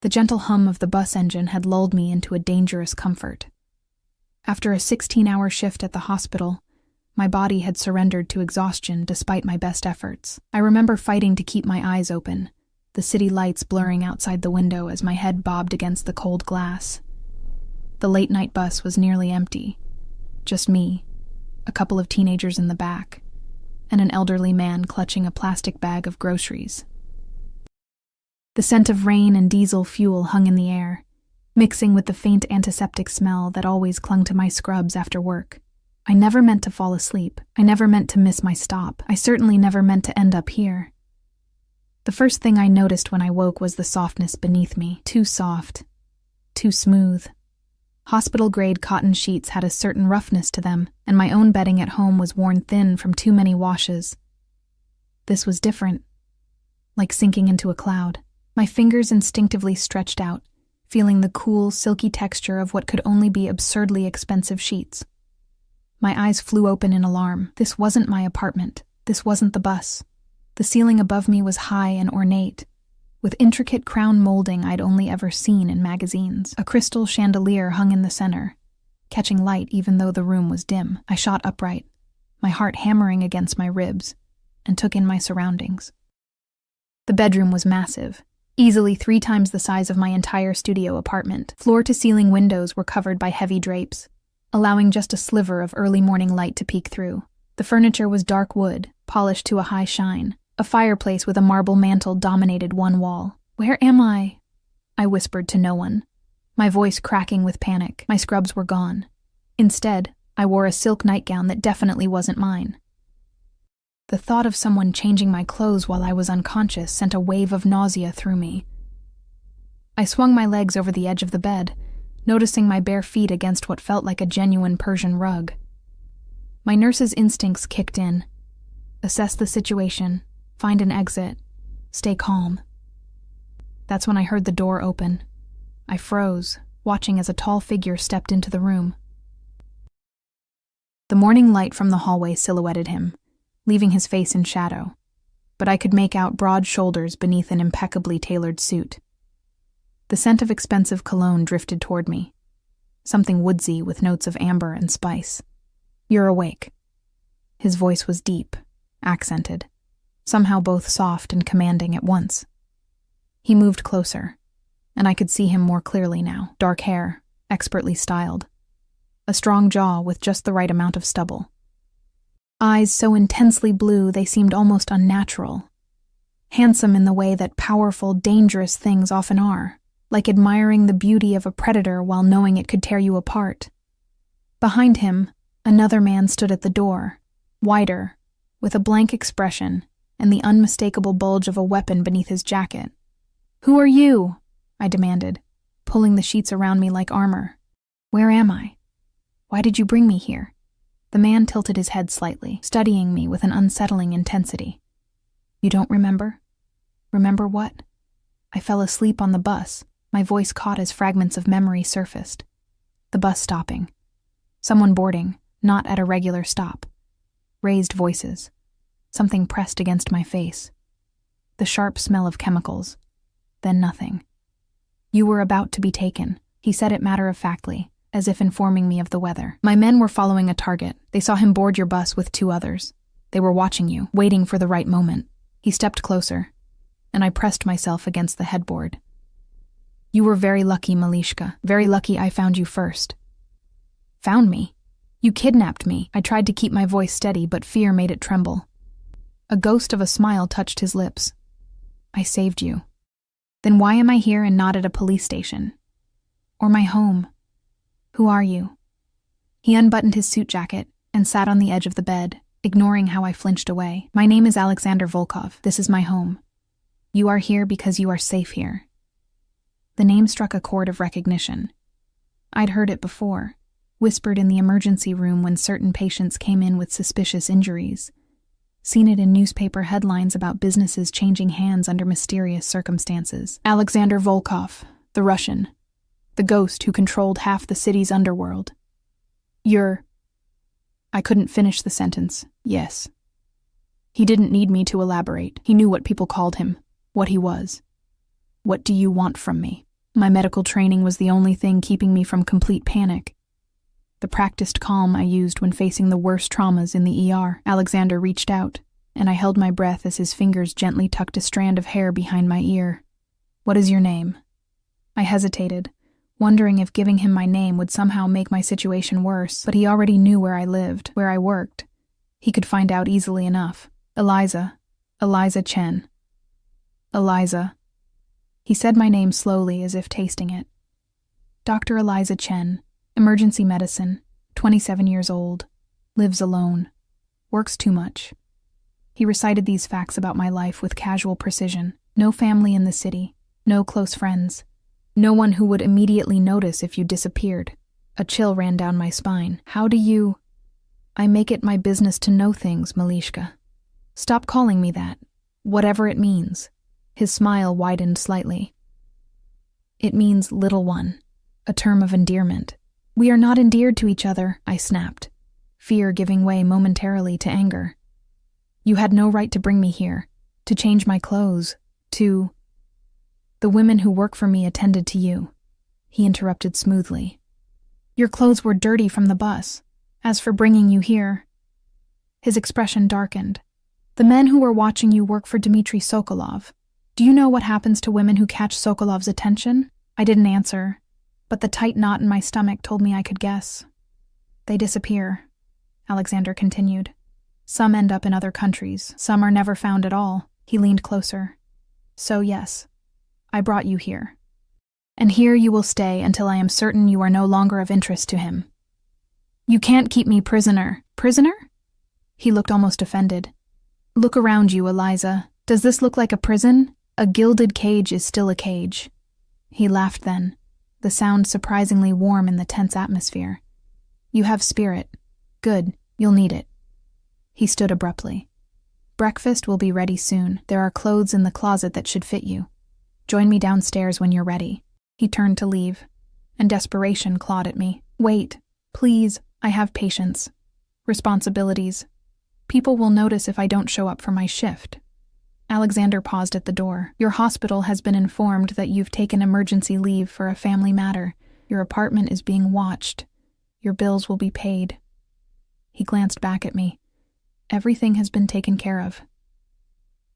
The gentle hum of the bus engine had lulled me into a dangerous comfort. After a 16-hour shift at the hospital, my body had surrendered to exhaustion despite my best efforts. I remember fighting to keep my eyes open, the city lights blurring outside the window as my head bobbed against the cold glass. The late-night bus was nearly empty. Just me, a couple of teenagers in the back, and an elderly man clutching a plastic bag of groceries. The scent of rain and diesel fuel hung in the air, mixing with the faint antiseptic smell that always clung to my scrubs after work. I never meant to fall asleep. I never meant to miss my stop. I certainly never meant to end up here. The first thing I noticed when I woke was the softness beneath me. Too soft. Too smooth. Hospital-grade cotton sheets had a certain roughness to them, and my own bedding at home was worn thin from too many washes. This was different. Like sinking into a cloud. My fingers instinctively stretched out, feeling the cool, silky texture of what could only be absurdly expensive sheets. My eyes flew open in alarm. This wasn't my apartment. This wasn't the bus. The ceiling above me was high and ornate, with intricate crown molding I'd only ever seen in magazines. A crystal chandelier hung in the center, catching light even though the room was dim. I shot upright, my heart hammering against my ribs, and took in my surroundings. The bedroom was massive, easily 3 times the size of my entire studio apartment. Floor-to-ceiling windows were covered by heavy drapes, allowing just a sliver of early morning light to peek through. The furniture was dark wood, polished to a high shine. A fireplace with a marble mantel dominated one wall. "Where am I?" I whispered to no one, my voice cracking with panic. My scrubs were gone. Instead, I wore a silk nightgown that definitely wasn't mine. The thought of someone changing my clothes while I was unconscious sent a wave of nausea through me. I swung my legs over the edge of the bed, noticing my bare feet against what felt like a genuine Persian rug. My nurse's instincts kicked in. Assess the situation, find an exit, stay calm. That's when I heard the door open. I froze, watching as a tall figure stepped into the room. The morning light from the hallway silhouetted him, leaving his face in shadow, but I could make out broad shoulders beneath an impeccably tailored suit. The scent of expensive cologne drifted toward me, something woodsy with notes of amber and spice. "You're awake." His voice was deep, accented, somehow both soft and commanding at once. He moved closer, and I could see him more clearly now. Dark hair, expertly styled. A strong jaw with just the right amount of stubble. Eyes so intensely blue they seemed almost unnatural. Handsome in the way that powerful, dangerous things often are, like admiring the beauty of a predator while knowing it could tear you apart. Behind him, another man stood at the door, wider, with a blank expression and the unmistakable bulge of a weapon beneath his jacket. "Who are you?" I demanded, pulling the sheets around me like armor. "Where am I? Why did you bring me here?" The man tilted his head slightly, studying me with an unsettling intensity. "You don't remember?" "Remember what?" I fell asleep on the bus, my voice caught as fragments of memory surfaced. The bus stopping. Someone boarding, not at a regular stop. Raised voices. Something pressed against my face. The sharp smell of chemicals. Then nothing. "You were about to be taken," he said it matter-of-factly, as if informing me of the weather. "My men were following a target. They saw him board your bus with 2 others. They were watching you, waiting for the right moment." He stepped closer, and I pressed myself against the headboard. "You were very lucky, Malishka. Very lucky I found you first." "Found me? You kidnapped me." I tried to keep my voice steady, but fear made it tremble. A ghost of a smile touched his lips. "I saved you. Then why am I here and not at a police station? Or my home? Who are you?" He unbuttoned his suit jacket and sat on the edge of the bed, ignoring how I flinched away. "My name is Alexander Volkov. This is my home. You are here because you are safe here." The name struck a chord of recognition. I'd heard it before, whispered in the emergency room when certain patients came in with suspicious injuries. Seen it in newspaper headlines about businesses changing hands under mysterious circumstances. Alexander Volkov, the Russian. The ghost who controlled half the city's underworld. "You're..." I couldn't finish the sentence. "Yes." He didn't need me to elaborate. He knew what people called him, what he was. "What do you want from me?" My medical training was the only thing keeping me from complete panic. The practiced calm I used when facing the worst traumas in the ER. Alexander reached out, and I held my breath as his fingers gently tucked a strand of hair behind my ear. "What is your name?" I hesitated, wondering if giving him my name would somehow make my situation worse, but he already knew where I lived, where I worked. He could find out easily enough. Eliza Chen. Eliza. He said my name slowly as if tasting it. Dr. Eliza Chen, emergency medicine, 27 years old, lives alone, works too much. He recited these facts about my life with casual precision. No family in the city, no close friends, no one who would immediately notice if you disappeared. A chill ran down my spine. How do you... I make it my business to know things, Malishka. Stop calling me that, whatever it means. His smile widened slightly. It means little one, a term of endearment. We are not endeared to each other, I snapped, fear giving way momentarily to anger. You had no right to bring me here, to change my clothes, to... The women who work for me attended to you. He interrupted smoothly. Your clothes were dirty from the bus. As for bringing you here... His expression darkened. The men who were watching you work for Dmitry Sokolov. Do you know what happens to women who catch Sokolov's attention? I didn't answer, but the tight knot in my stomach told me I could guess. They disappear, Alexander continued. Some end up in other countries, some are never found at all. He leaned closer. So yes, I brought you here. And here you will stay until I am certain you are no longer of interest to him. You can't keep me prisoner. Prisoner? He looked almost offended. Look around you, Eliza. Does this look like a prison? A gilded cage is still a cage. He laughed then, the sound surprisingly warm in the tense atmosphere. You have spirit. Good, you'll need it. He stood abruptly. Breakfast will be ready soon. There are clothes in the closet that should fit you. Join me downstairs when you're ready. He turned to leave, and desperation clawed at me. Wait, please, I have patience. Responsibilities. People will notice if I don't show up for my shift. Alexander paused at the door. Your hospital has been informed that you've taken emergency leave for a family matter. Your apartment is being watched. Your bills will be paid. He glanced back at me. Everything has been taken care of.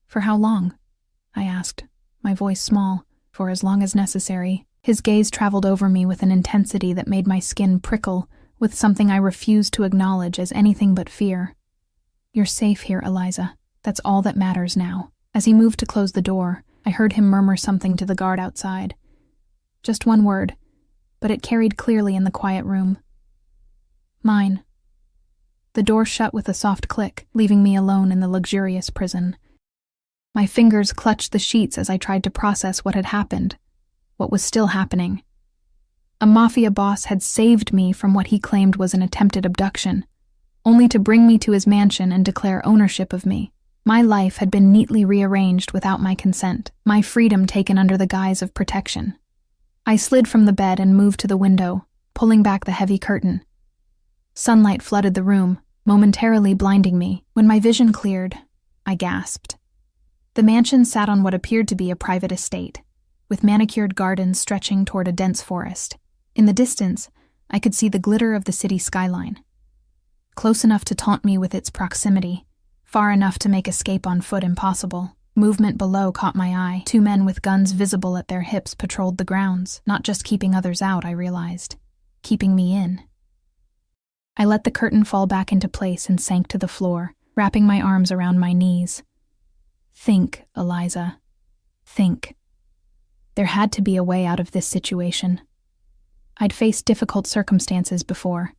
For how long? I asked, my voice small. For as long as necessary. His gaze traveled over me with an intensity that made my skin prickle, with something I refused to acknowledge as anything but fear. You're safe here, Eliza. That's all that matters now. As he moved to close the door, I heard him murmur something to the guard outside. Just one word, but it carried clearly in the quiet room. Mine. The door shut with a soft click, leaving me alone in the luxurious prison. My fingers clutched the sheets as I tried to process what had happened, what was still happening. A Mafia boss had saved me from what he claimed was an attempted abduction, only to bring me to his mansion and declare ownership of me. My life had been neatly rearranged without my consent, my freedom taken under the guise of protection. I slid from the bed and moved to the window, pulling back the heavy curtain. Sunlight flooded the room, momentarily blinding me. When my vision cleared, I gasped. The mansion sat on what appeared to be a private estate, with manicured gardens stretching toward a dense forest. In the distance, I could see the glitter of the city skyline. Close enough to taunt me with its proximity, far enough to make escape on foot impossible. Movement below caught my eye. 2 men with guns visible at their hips patrolled the grounds, not just keeping others out, I realized, keeping me in. I let the curtain fall back into place and sank to the floor, wrapping my arms around my knees. Think, Eliza. Think. There had to be a way out of this situation. I'd faced difficult circumstances before.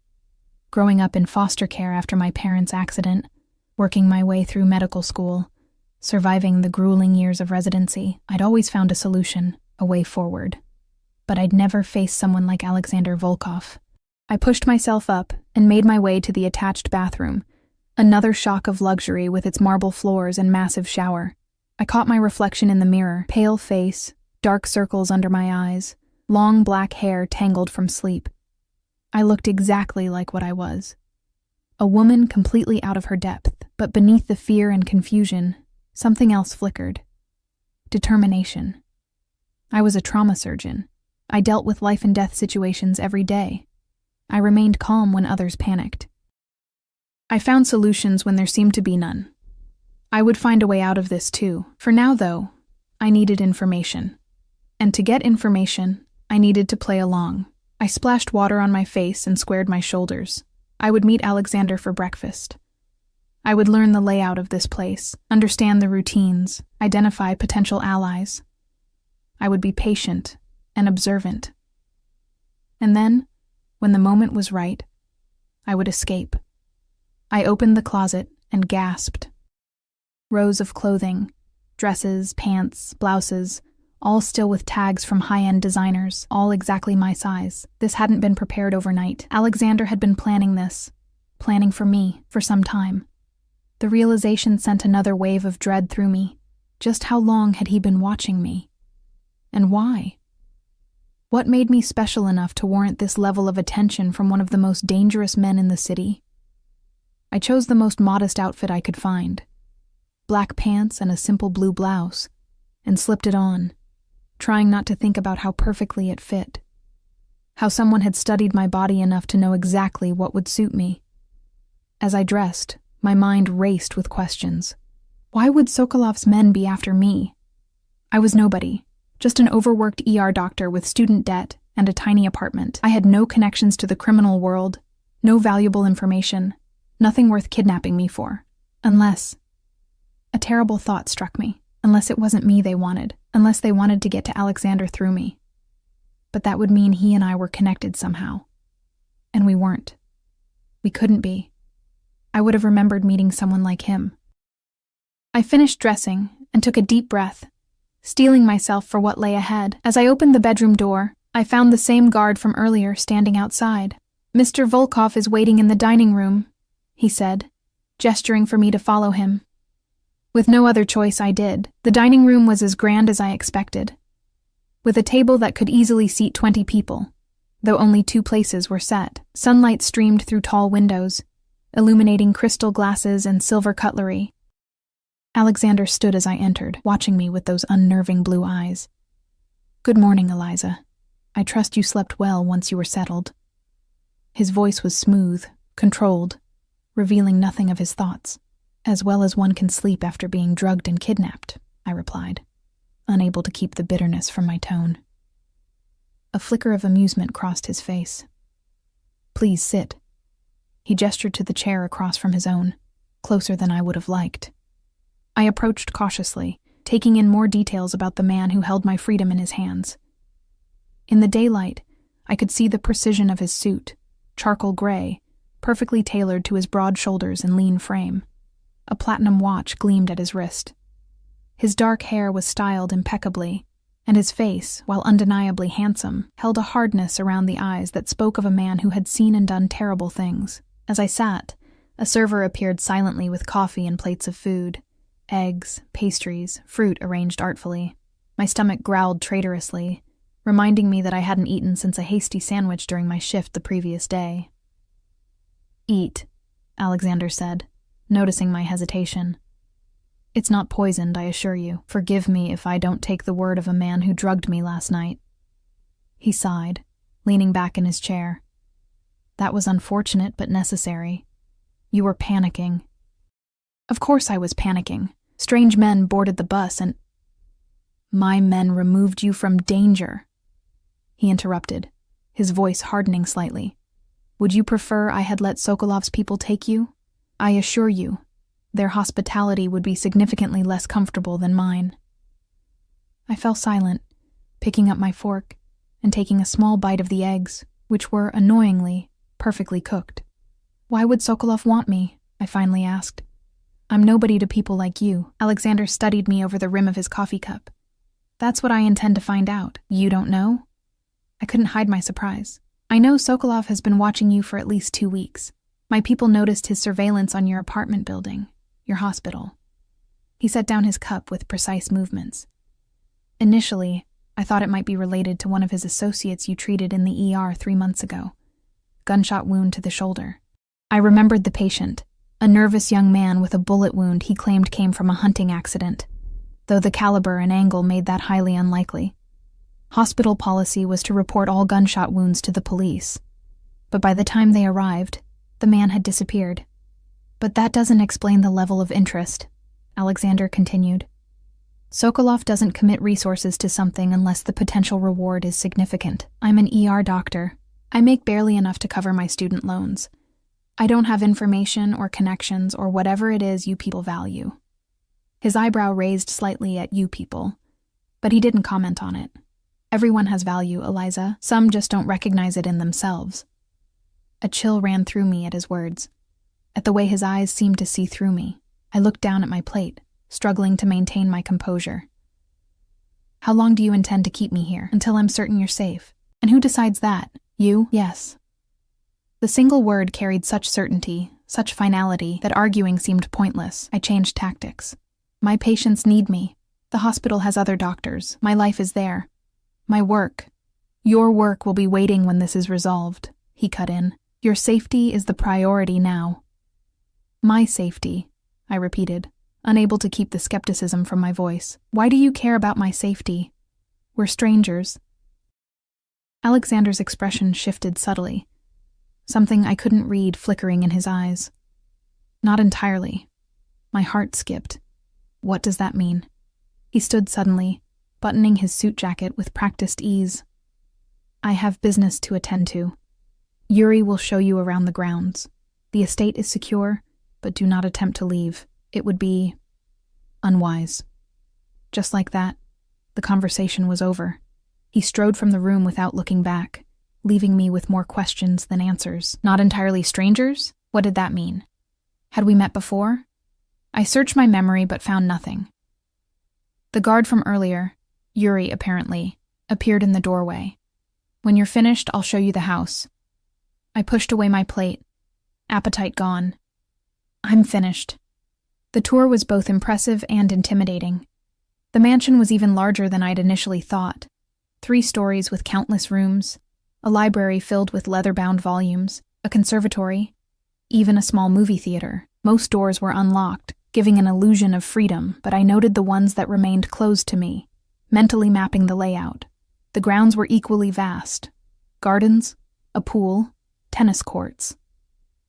Growing up in foster care after my parents' accident, working my way through medical school, surviving the grueling years of residency, I'd always found a solution, a way forward. But I'd never faced someone like Alexander Volkov. I pushed myself up and made my way to the attached bathroom, another shock of luxury with its marble floors and massive shower. I caught my reflection in the mirror, pale face, dark circles under my eyes, long black hair tangled from sleep. I looked exactly like what I was. A woman completely out of her depth, but beneath the fear and confusion, something else flickered. Determination. I was a trauma surgeon, I dealt with life and death situations every day. I remained calm when others panicked. I found solutions when there seemed to be none. I would find a way out of this too. For now, though, I needed information. And to get information, I needed to play along. I splashed water on my face and squared my shoulders. I would meet Alexander for breakfast. I would learn the layout of this place, understand the routines, identify potential allies. I would be patient and observant. And then, when the moment was right, I would escape. I opened the closet and gasped. Rows of clothing, dresses, pants, blouses, all still with tags from high-end designers, all exactly my size. This hadn't been prepared overnight. Alexander had been planning this, planning for me, for some time. The realization sent another wave of dread through me. Just how long had he been watching me? And why? What made me special enough to warrant this level of attention from one of the most dangerous men in the city? I chose the most modest outfit I could find. Black pants and a simple blue blouse, and slipped it on, trying not to think about how perfectly it fit. How someone had studied my body enough to know exactly what would suit me. As I dressed, my mind raced with questions. Why would Sokolov's men be after me? I was nobody, just an overworked ER doctor with student debt and a tiny apartment. I had no connections to the criminal world, no valuable information, nothing worth kidnapping me for. Unless... A terrible thought struck me. Unless it wasn't me they wanted. Unless they wanted to get to Alexander through me. But that would mean he and I were connected somehow. And we weren't. We couldn't be. I would have remembered meeting someone like him. I finished dressing and took a deep breath, steeling myself for what lay ahead. As I opened the bedroom door, I found the same guard from earlier standing outside. "Mr. Volkov is waiting in the dining room," he said, gesturing for me to follow him. With no other choice, I did. The dining room was as grand as I expected, with a table that could easily seat 20 people, though only 2 places were set. Sunlight streamed through tall windows, illuminating crystal glasses and silver cutlery. Alexander stood as I entered, watching me with those unnerving blue eyes. "Good morning, Eliza. I trust you slept well once you were settled." His voice was smooth, controlled, revealing nothing of his thoughts. "As well as one can sleep after being drugged and kidnapped," I replied, unable to keep the bitterness from my tone. A flicker of amusement crossed his face. "Please sit." He gestured to the chair across from his own, closer than I would have liked. I approached cautiously, taking in more details about the man who held my freedom in his hands. In the daylight, I could see the precision of his suit, charcoal gray, perfectly tailored to his broad shoulders and lean frame. A platinum watch gleamed at his wrist. His dark hair was styled impeccably, and his face, while undeniably handsome, held a hardness around the eyes that spoke of a man who had seen and done terrible things. As I sat, a server appeared silently with coffee and plates of food, eggs, pastries, fruit arranged artfully. My stomach growled traitorously, reminding me that I hadn't eaten since a hasty sandwich during my shift the previous day. "Eat," Alexander said, noticing my hesitation. "It's not poisoned, I assure you. Forgive me if I don't take the word of a man who drugged me last night." He sighed, leaning back in his chair. "That was unfortunate but necessary. You were panicking." Of course I was panicking. Strange men boarded the bus and... "My men removed you from danger," he interrupted, his voice hardening slightly. "Would you prefer I had let Sokolov's people take you? I assure you, their hospitality would be significantly less comfortable than mine." I fell silent, picking up my fork and taking a small bite of the eggs, which were, annoyingly, perfectly cooked. "Why would Sokolov want me?" I finally asked. "I'm nobody to people like you." Alexander studied me over the rim of his coffee cup. "That's what I intend to find out. You don't know?" I couldn't hide my surprise. "I know Sokolov has been watching you for at least 2 weeks. My people noticed his surveillance on your apartment building, your hospital." He set down his cup with precise movements. "Initially, I thought it might be related to one of his associates you treated in the ER 3 months ago. Gunshot wound to the shoulder. I remembered the patient, a nervous young man with a bullet wound he claimed came from a hunting accident, though the caliber and angle made that highly unlikely. Hospital policy was to report all gunshot wounds to the police. But by the time they arrived, the man had disappeared. But that doesn't explain the level of interest, Alexander continued. Sokolov doesn't commit resources to something unless the potential reward is significant. I'm an ER doctor. I make barely enough to cover my student loans. I don't have information or connections or whatever it is you people value. His eyebrow raised slightly at you people, but he didn't comment on it. Everyone has value, Eliza. Some just don't recognize it in themselves. A chill ran through me at his words, at the way his eyes seemed to see through me. I looked down at my plate, struggling to maintain my composure. How long do you intend to keep me here? Until I'm certain you're safe. And who decides that? You? Yes. The single word carried such certainty, such finality, that arguing seemed pointless. I changed tactics. My patients need me. The hospital has other doctors. My life is there. My work. Your work will be waiting when this is resolved, he cut in. Your safety is the priority now. My safety, I repeated, unable to keep the skepticism from my voice. Why do you care about my safety? We're strangers. Alexander's expression shifted subtly, something I couldn't read flickering in his eyes. Not entirely. My heart skipped. What does that mean? He stood suddenly, buttoning his suit jacket with practiced ease. I have business to attend to. Yuri will show you around the grounds. The estate is secure, but do not attempt to leave. It would be unwise. Just like that, the conversation was over. He strode from the room without looking back, leaving me with more questions than answers. Not entirely strangers? What did that mean? Had we met before? I searched my memory but found nothing. The guard from earlier, Yuri apparently, appeared in the doorway. When you're finished, I'll show you the house. I pushed away my plate, appetite gone. I'm finished. The tour was both impressive and intimidating. The mansion was even larger than I'd initially thought. 3 stories with countless rooms, a library filled with leather-bound volumes, a conservatory, even a small movie theater. Most doors were unlocked, giving an illusion of freedom, but I noted the ones that remained closed to me, mentally mapping the layout. The grounds were equally vast. Gardens, a pool, tennis courts,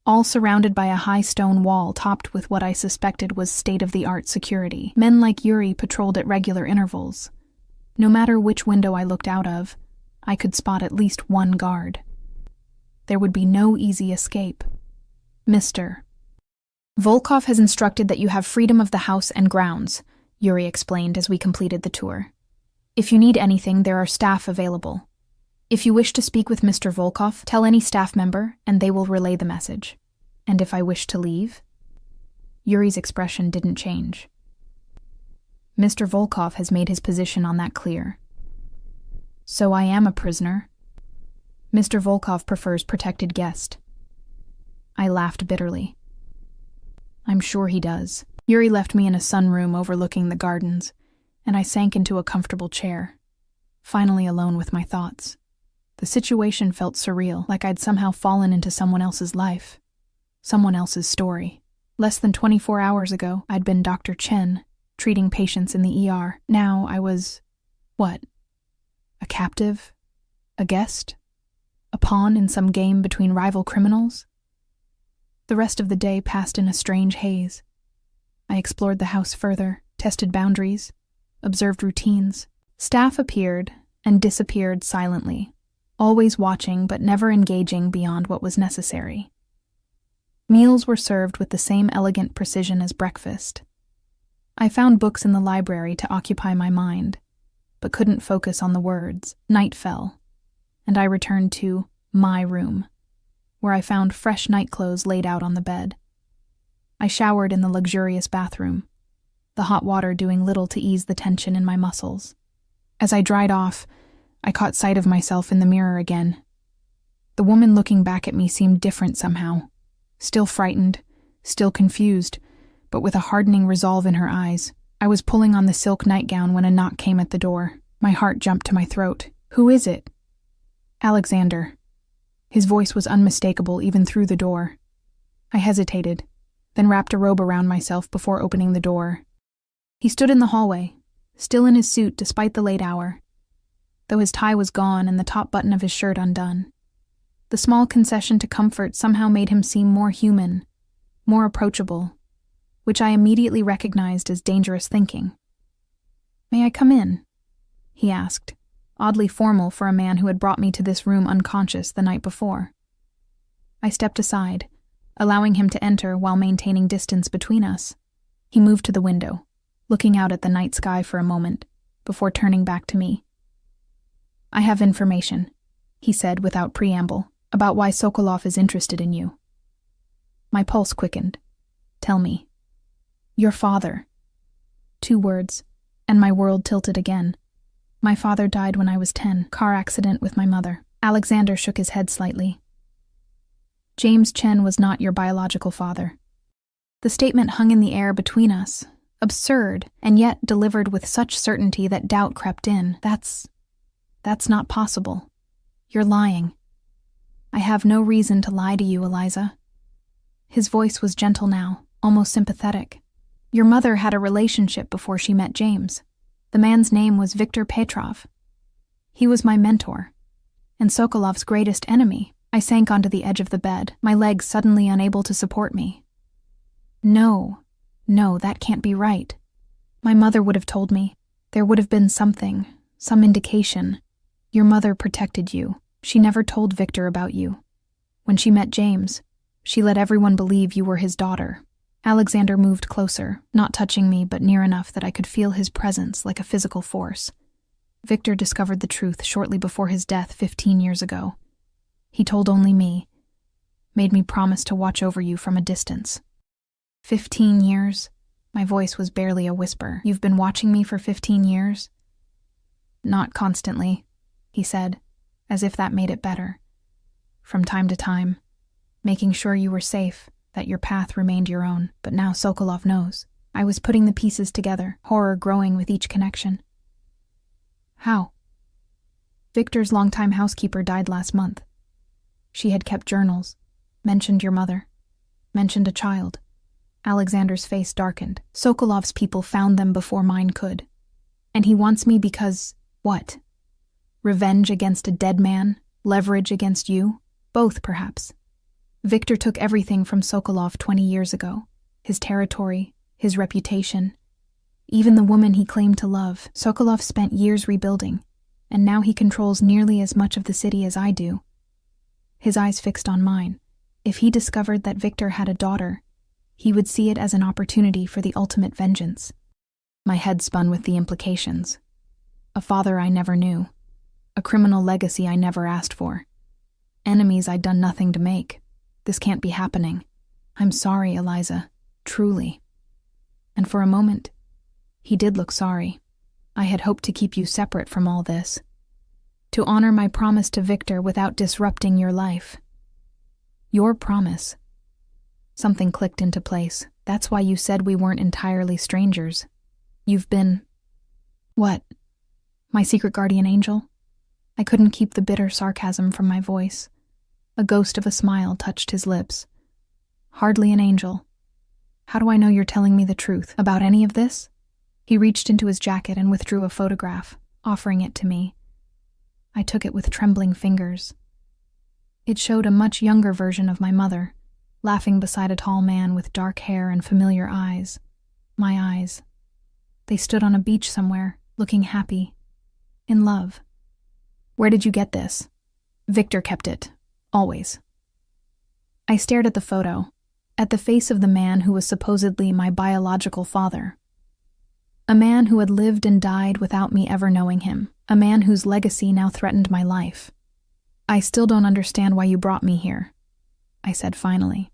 all surrounded by a high stone wall topped with what I suspected was state-of-the-art security. Men like Yuri patrolled at regular intervals. No matter which window I looked out of, I could spot at least one guard. There would be no easy escape. Mr. Volkov has instructed that you have freedom of the house and grounds, Yuri explained as we completed the tour. If you need anything, there are staff available. If you wish to speak with Mr. Volkov, tell any staff member, and they will relay the message. And if I wish to leave? Yuri's expression didn't change. Mr. Volkov has made his position on that clear. So I am a prisoner. Mr. Volkov prefers protected guest. I laughed bitterly. I'm sure he does. Yuri left me in a sunroom overlooking the gardens, and I sank into a comfortable chair, finally alone with my thoughts. The situation felt surreal, like I'd somehow fallen into someone else's life, someone else's story. Less than 24 hours ago, I'd been Dr. Chen, treating patients in the ER. Now I was, what? A captive? A guest? A pawn in some game between rival criminals? The rest of the day passed in a strange haze. I explored the house further, tested boundaries, observed routines. Staff appeared and disappeared silently, always watching but never engaging beyond what was necessary. Meals were served with the same elegant precision as breakfast. I found books in the library to occupy my mind, but couldn't focus on the words. Night fell, and I returned to my room, where I found fresh nightclothes laid out on the bed. I showered in the luxurious bathroom, the hot water doing little to ease the tension in my muscles. As I dried off, I caught sight of myself in the mirror again. The woman looking back at me seemed different somehow, still frightened, still confused, but with a hardening resolve in her eyes. I was pulling on the silk nightgown when a knock came at the door. My heart jumped to my throat. Who is it? Alexander. His voice was unmistakable even through the door. I hesitated, then wrapped a robe around myself before opening the door. He stood in the hallway, still in his suit despite the late hour. though his tie was gone and the top button of his shirt undone. The small concession to comfort somehow made him seem more human, more approachable, which I immediately recognized as dangerous thinking. "May I come in?" he asked, oddly formal for a man who had brought me to this room unconscious the night before. I stepped aside, allowing him to enter while maintaining distance between us. He moved to the window, looking out at the night sky for a moment, before turning back to me. "I have information," he said without preamble, "about why Sokolov is interested in you." My pulse quickened. "Tell me." "Your father." 2 words, and my world tilted again. "My father died when I was 10, car accident with my mother." Alexander shook his head slightly. "James Chen was not your biological father." The statement hung in the air between us, absurd, and yet delivered with such certainty that doubt crept in. That's not possible. You're lying." "I have no reason to lie to you, Eliza." His voice was gentle now, almost sympathetic. "Your mother had a relationship before she met James. The man's name was Viktor Petrov. He was my mentor, and Sokolov's greatest enemy." I sank onto the edge of the bed, my legs suddenly unable to support me. No, that can't be right. My mother would have told me. There would have been something, some indication. Your mother protected you. She never told Victor about you. When she met James, she let everyone believe you were his daughter. Alexander moved closer, not touching me but near enough that I could feel his presence like a physical force. Victor discovered the truth shortly before his death 15 years ago. He told only me, made me promise to watch over you from a distance. 15 years? My voice was barely a whisper. "You've been watching me for 15 years? "Not constantly," he said, as if that made it better. "From time to time, making sure you were safe, that your path remained your own. But now Sokolov knows." I was putting the pieces together, horror growing with each connection. "How?" "Victor's longtime housekeeper died last month. She had kept journals, mentioned your mother, mentioned a child." Alexander's face darkened. "Sokolov's people found them before mine could. And he wants me because, what? Revenge against a dead man? Leverage against you? Both, perhaps. Victor took everything from Sokolov 20 years ago. His territory, his reputation, even the woman he claimed to love. Sokolov spent years rebuilding, and now he controls nearly as much of the city as I do." His eyes fixed on mine. If he discovered that Victor had a daughter, he would see it as an opportunity for the ultimate vengeance. My head spun with the implications. A father I never knew. A criminal legacy I never asked for. Enemies I'd done nothing to make. This can't be happening. "I'm sorry, Eliza. Truly." And for a moment, he did look sorry. "I had hoped to keep you separate from all this. To honor my promise to Victor without disrupting your life." "Your promise?" Something clicked into place. "That's why you said we weren't entirely strangers. You've been..." "What? My secret guardian angel?" I couldn't keep the bitter sarcasm from my voice. A ghost of a smile touched his lips. "Hardly an angel. How do I know you're telling me the truth about any of this?" He reached into his jacket and withdrew a photograph, offering it to me. I took it with trembling fingers. It showed a much younger version of my mother, laughing beside a tall man with dark hair and familiar eyes. My eyes. They stood on a beach somewhere, looking happy. In love. "Where did you get this?" "Victor kept it. Always." I stared at the photo, at the face of the man who was supposedly my biological father. A man who had lived and died without me ever knowing him. A man whose legacy now threatened my life. "I still don't understand why you brought me here," I said finally.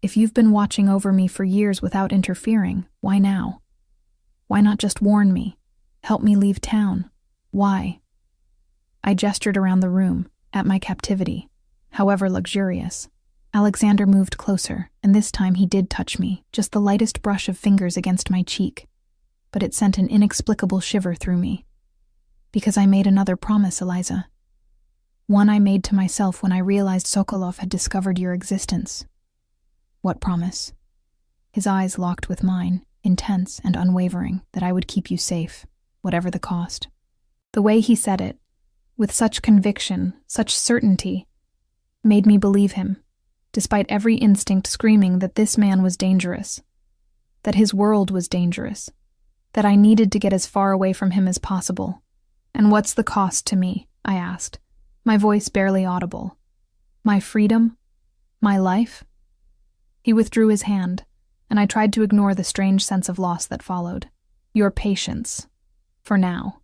"If you've been watching over me for years without interfering, why now? Why not just warn me? Help me leave town? Why?" I gestured around the room, at my captivity, however luxurious. Alexander moved closer, and this time he did touch me, just the lightest brush of fingers against my cheek. But it sent an inexplicable shiver through me. "Because I made another promise, Eliza. One I made to myself when I realized Sokolov had discovered your existence." "What promise?" His eyes locked with mine, intense and unwavering, "that I would keep you safe, whatever the cost." The way he said it, with such conviction, such certainty, made me believe him, despite every instinct screaming that this man was dangerous, that his world was dangerous, that I needed to get as far away from him as possible. "And what's the cost to me?" I asked, my voice barely audible. "My freedom? My life?" He withdrew his hand, and I tried to ignore the strange sense of loss that followed. "Your patience. For now."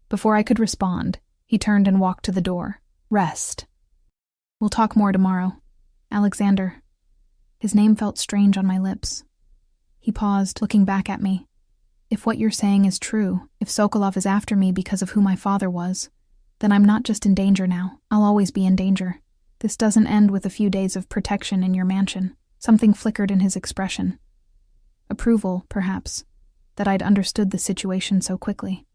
Before I could respond, he turned and walked to the door. "Rest. We'll talk more tomorrow. Alexander." His name felt strange on my lips. He paused, looking back at me. "If what you're saying is true, if Sokolov is after me because of who my father was, then I'm not just in danger now. I'll always be in danger. This doesn't end with a few days of protection in your mansion." Something flickered in his expression. Approval, perhaps, that I'd understood the situation so quickly.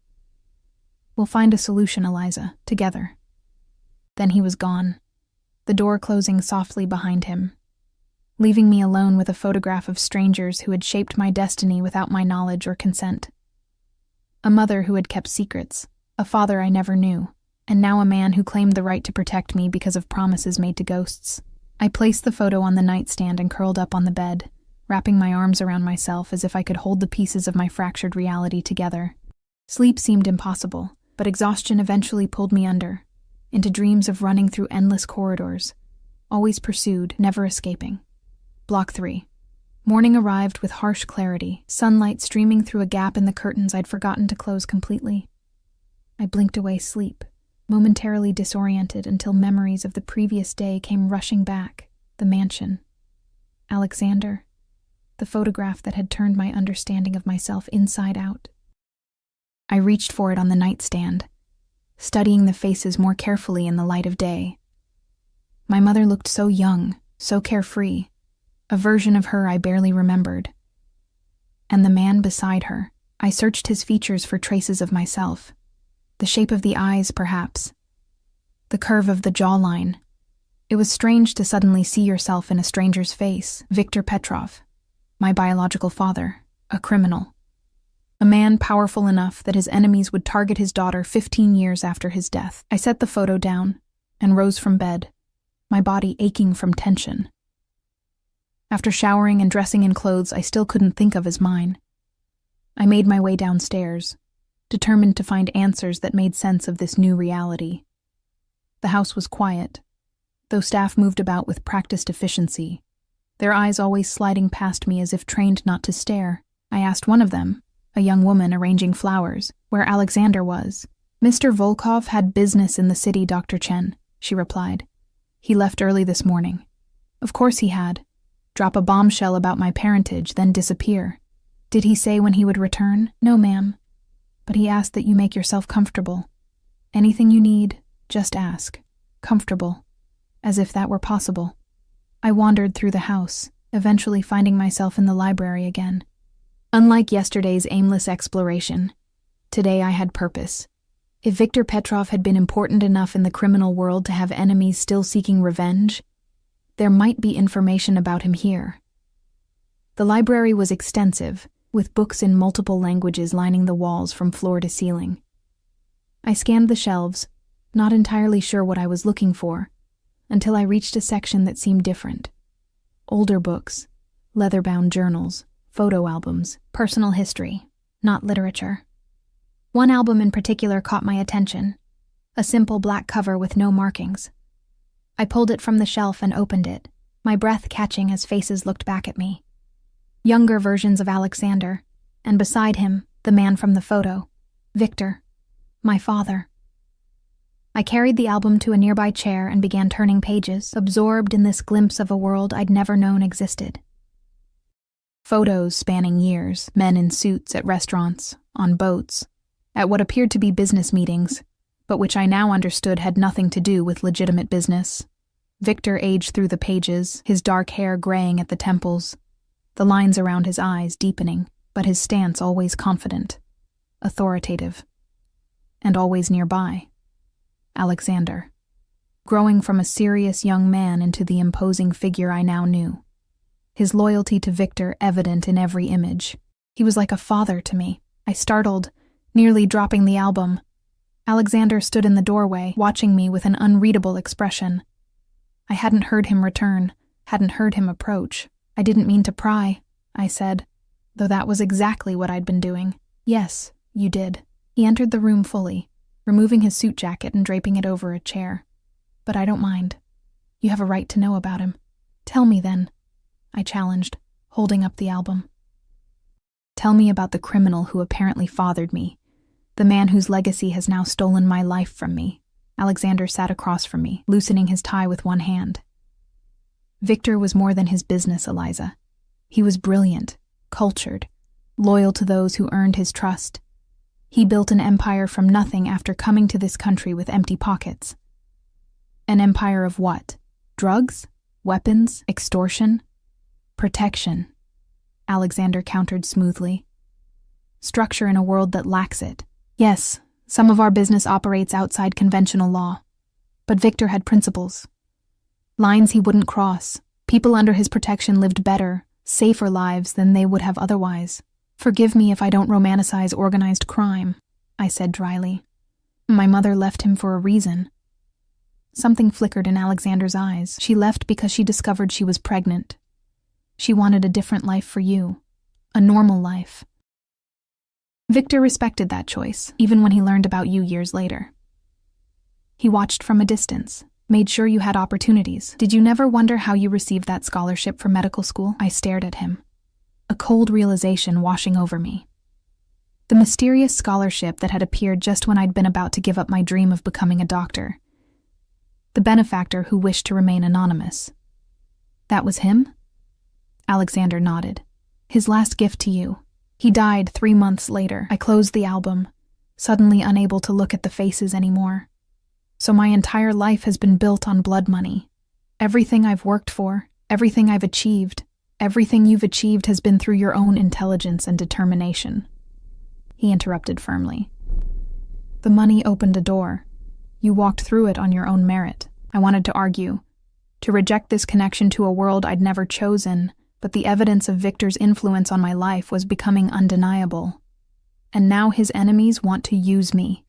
"We'll find a solution, Eliza, together." Then he was gone, the door closing softly behind him, leaving me alone with a photograph of strangers who had shaped my destiny without my knowledge or consent. A mother who had kept secrets, a father I never knew, and now a man who claimed the right to protect me because of promises made to ghosts. I placed the photo on the nightstand and curled up on the bed, wrapping my arms around myself as if I could hold the pieces of my fractured reality together. Sleep seemed impossible, but exhaustion eventually pulled me under, into dreams of running through endless corridors, always pursued, never escaping. Block 3. Morning arrived with harsh clarity, sunlight streaming through a gap in the curtains I'd forgotten to close completely. I blinked away sleep, momentarily disoriented until memories of the previous day came rushing back. The mansion. Alexander. The photograph that had turned my understanding of myself inside out. I reached for it on the nightstand, studying the faces more carefully in the light of day. My mother looked so young, so carefree, a version of her I barely remembered. And the man beside her, I searched his features for traces of myself. The shape of the eyes, perhaps. The curve of the jawline. It was strange to suddenly see yourself in a stranger's face. Viktor Petrov, my biological father, a criminal. A man powerful enough that his enemies would target his daughter 15 years after his death. I set the photo down and rose from bed, my body aching from tension. After showering and dressing in clothes I still couldn't think of as mine, I made my way downstairs, determined to find answers that made sense of this new reality. The house was quiet, though staff moved about with practiced efficiency, their eyes always sliding past me as if trained not to stare. I asked one of them, a young woman arranging flowers, where Alexander was. "Mr. Volkov had business in the city, Dr. Chen," she replied. "He left early this morning." Of course he had. Drop a bombshell about my parentage, then disappear. Did he say when he would return? "No, ma'am. But he asked that you make yourself comfortable. Anything you need, just ask. Comfortable. As if that were possible." I wandered through the house, eventually finding myself in the library again. Unlike yesterday's aimless exploration, today I had purpose. If Viktor Petrov had been important enough in the criminal world to have enemies still seeking revenge, there might be information about him here. The library was extensive, with books in multiple languages lining the walls from floor to ceiling. I scanned the shelves, not entirely sure what I was looking for, until I reached a section that seemed different. Older books, leather-bound journals, photo albums, personal history, not literature. One album in particular caught my attention, a simple black cover with no markings. I pulled it from the shelf and opened it, my breath catching as faces looked back at me. Younger versions of Alexander, and beside him, the man from the photo, Viktor, my father. I carried the album to a nearby chair and began turning pages, absorbed in this glimpse of a world I'd never known existed. Photos spanning years, men in suits at restaurants, on boats, at what appeared to be business meetings, but which I now understood had nothing to do with legitimate business. Viktor aged through the pages, his dark hair graying at the temples, the lines around his eyes deepening, but his stance always confident, authoritative, and always nearby. Alexander, growing from a serious young man into the imposing figure I now knew. His loyalty to Viktor evident in every image. He was like a father to me. I startled, nearly dropping the album. Alexander stood in the doorway, watching me with an unreadable expression. I hadn't heard him return, hadn't heard him approach. I didn't mean to pry, I said, though that was exactly what I'd been doing. Yes, you did. He entered the room fully, removing his suit jacket and draping it over a chair. But I don't mind. You have a right to know about him. Tell me then, I challenged, holding up the album. Tell me about the criminal who apparently fathered me, the man whose legacy has now stolen my life from me. Alexander sat across from me, loosening his tie with one hand. Victor was more than his business, Eliza. He was brilliant, cultured, loyal to those who earned his trust. He built an empire from nothing after coming to this country with empty pockets. An empire of what? Drugs? Weapons? Extortion? Protection, Alexander countered smoothly. Structure in a world that lacks it. Yes, some of our business operates outside conventional law. But Victor had principles. Lines he wouldn't cross. People under his protection lived better, safer lives than they would have otherwise. Forgive me if I don't romanticize organized crime, I said dryly. My mother left him for a reason. Something flickered in Alexander's eyes. She left because she discovered she was pregnant. She wanted a different life for you. A normal life. Victor respected that choice, even when he learned about you years later. He watched from a distance, made sure you had opportunities. Did you never wonder how you received that scholarship for medical school? I stared at him, a cold realization washing over me. The mysterious scholarship that had appeared just when I'd been about to give up my dream of becoming a doctor. The benefactor who wished to remain anonymous. That was him? Alexander nodded. His last gift to you. He died 3 months later. I closed the album, suddenly unable to look at the faces anymore. So my entire life has been built on blood money. Everything I've worked for, everything I've achieved, everything you've achieved has been through your own intelligence and determination. He interrupted firmly. The money opened a door. You walked through it on your own merit. I wanted to argue, to reject this connection to a world I'd never chosen, but the evidence of Victor's influence on my life was becoming undeniable. And now his enemies want to use me,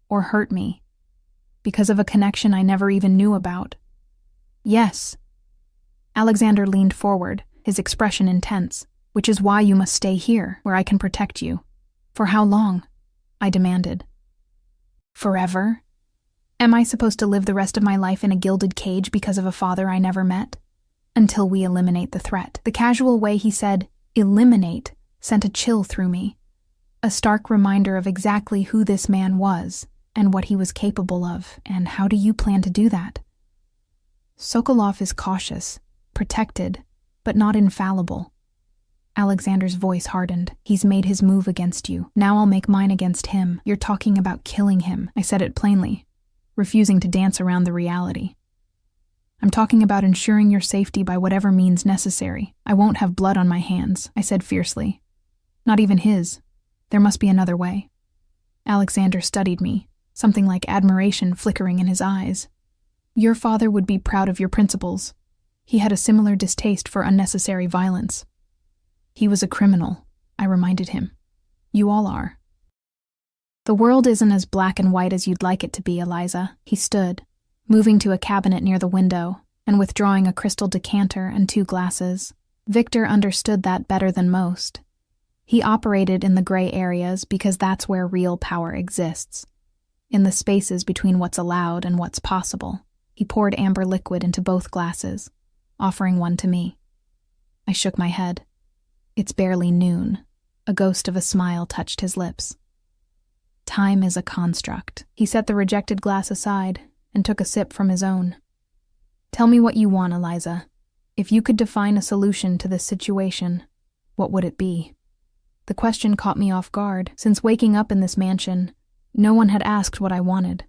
or hurt me, because of a connection I never even knew about. Yes. Alexander leaned forward, his expression intense, which is why you must stay here, where I can protect you. For how long? I demanded. Forever? Am I supposed to live the rest of my life in a gilded cage because of a father I never met? Until we eliminate the threat. The casual way he said, eliminate, sent a chill through me. A stark reminder of exactly who this man was, and what he was capable of, and how do you plan to do that? Sokolov is cautious, protected, but not infallible. Alexander's voice hardened. He's made his move against you. Now I'll make mine against him. You're talking about killing him. I said it plainly, refusing to dance around the reality. I'm talking about ensuring your safety by whatever means necessary. I won't have blood on my hands, I said fiercely. Not even his. There must be another way. Alexander studied me, something like admiration flickering in his eyes. Your father would be proud of your principles. He had a similar distaste for unnecessary violence. He was a criminal, I reminded him. You all are. The world isn't as black and white as you'd like it to be, Eliza. He stood, moving to a cabinet near the window and withdrawing a crystal decanter and 2 glasses. Victor understood that better than most. He operated in the gray areas because that's where real power exists, in the spaces between what's allowed and what's possible. He poured amber liquid into both glasses, offering one to me. I shook my head. It's barely noon. A ghost of a smile touched his lips. Time is a construct. He set the rejected glass aside and took a sip from his own. Tell me what you want, Eliza. If you could define a solution to this situation, what would it be? The question caught me off guard. Since waking up in this mansion, no one had asked what I wanted.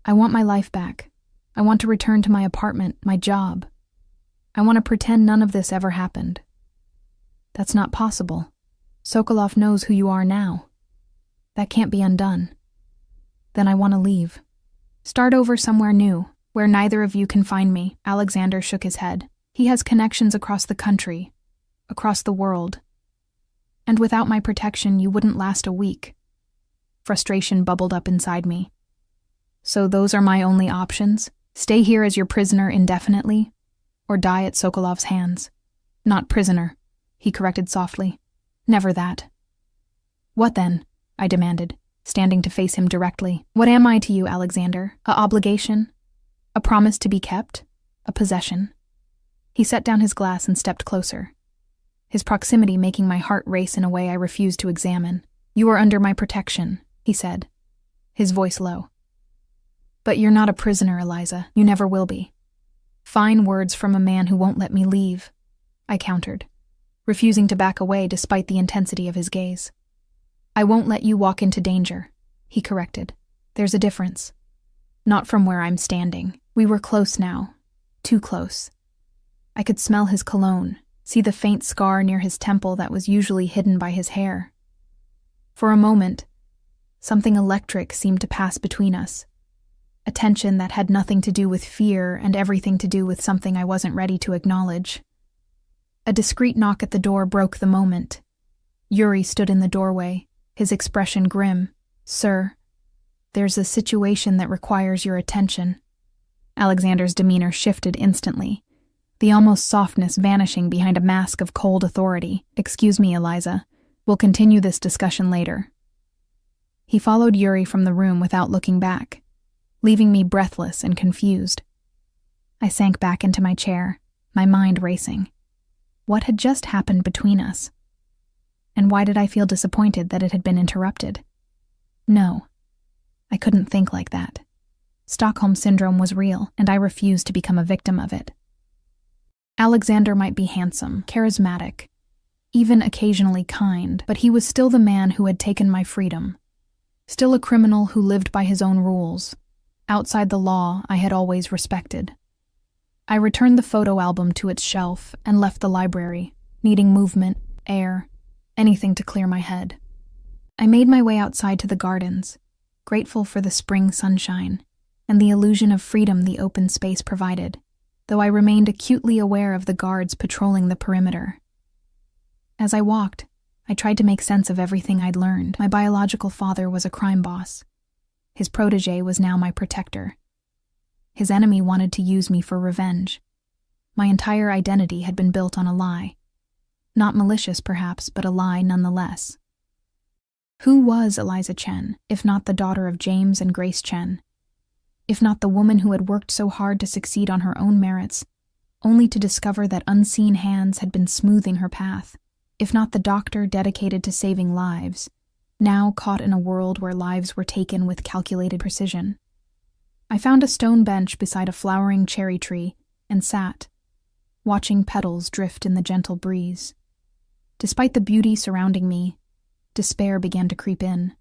I want my life back. I want to return to my apartment, my job. I want to pretend none of this ever happened. That's not possible. Sokolov knows who you are now. That can't be undone. Then I want to leave. Start over somewhere new, where neither of you can find me. Alexander shook his head. He has connections across the country, across the world. And without my protection, you wouldn't last a week. Frustration bubbled up inside me. So those are my only options? Stay here as your prisoner indefinitely? Or die at Sokolov's hands? Not prisoner, he corrected softly. Never that. What then? I demanded, standing to face him directly. What am I to you, Alexander? A obligation? A promise to be kept? A possession? He set down his glass and stepped closer, his proximity making my heart race in a way I refused to examine. You are under my protection, he said, his voice low. But you're not a prisoner, Eliza. You never will be. Fine words from a man who won't let me leave, I countered, refusing to back away despite the intensity of his gaze. I won't let you walk into danger, he corrected. There's a difference. Not from where I'm standing. We were close now. Too close. I could smell his cologne, see the faint scar near his temple that was usually hidden by his hair. For a moment, something electric seemed to pass between us. A tension that had nothing to do with fear and everything to do with something I wasn't ready to acknowledge. A discreet knock at the door broke the moment. Yuri stood in the doorway, his expression grim. Sir, there's a situation that requires your attention. Alexander's demeanor shifted instantly, the almost softness vanishing behind a mask of cold authority. Excuse me, Eliza. We'll continue this discussion later. He followed Yuri from the room without looking back, leaving me breathless and confused. I sank back into my chair, my mind racing. What had just happened between us? And why did I feel disappointed that it had been interrupted? No, I couldn't think like that. Stockholm Syndrome was real, and I refused to become a victim of it. Alexander might be handsome, charismatic, even occasionally kind, but he was still the man who had taken my freedom, still a criminal who lived by his own rules. Outside the law I had always respected. I returned the photo album to its shelf and left the library, needing movement, air, anything to clear my head. I made my way outside to the gardens, grateful for the spring sunshine and the illusion of freedom the open space provided, though I remained acutely aware of the guards patrolling the perimeter. As I walked, I tried to make sense of everything I'd learned. My biological father was a crime boss. His protege was now my protector. His enemy wanted to use me for revenge. My entire identity had been built on a lie. Not malicious, perhaps, but a lie nonetheless. Who was Eliza Chen, if not the daughter of James and Grace Chen? If not the woman who had worked so hard to succeed on her own merits, only to discover that unseen hands had been smoothing her path? If not the doctor dedicated to saving lives, now caught in a world where lives were taken with calculated precision? I found a stone bench beside a flowering cherry tree and sat, watching petals drift in the gentle breeze. Despite the beauty surrounding me, despair began to creep in.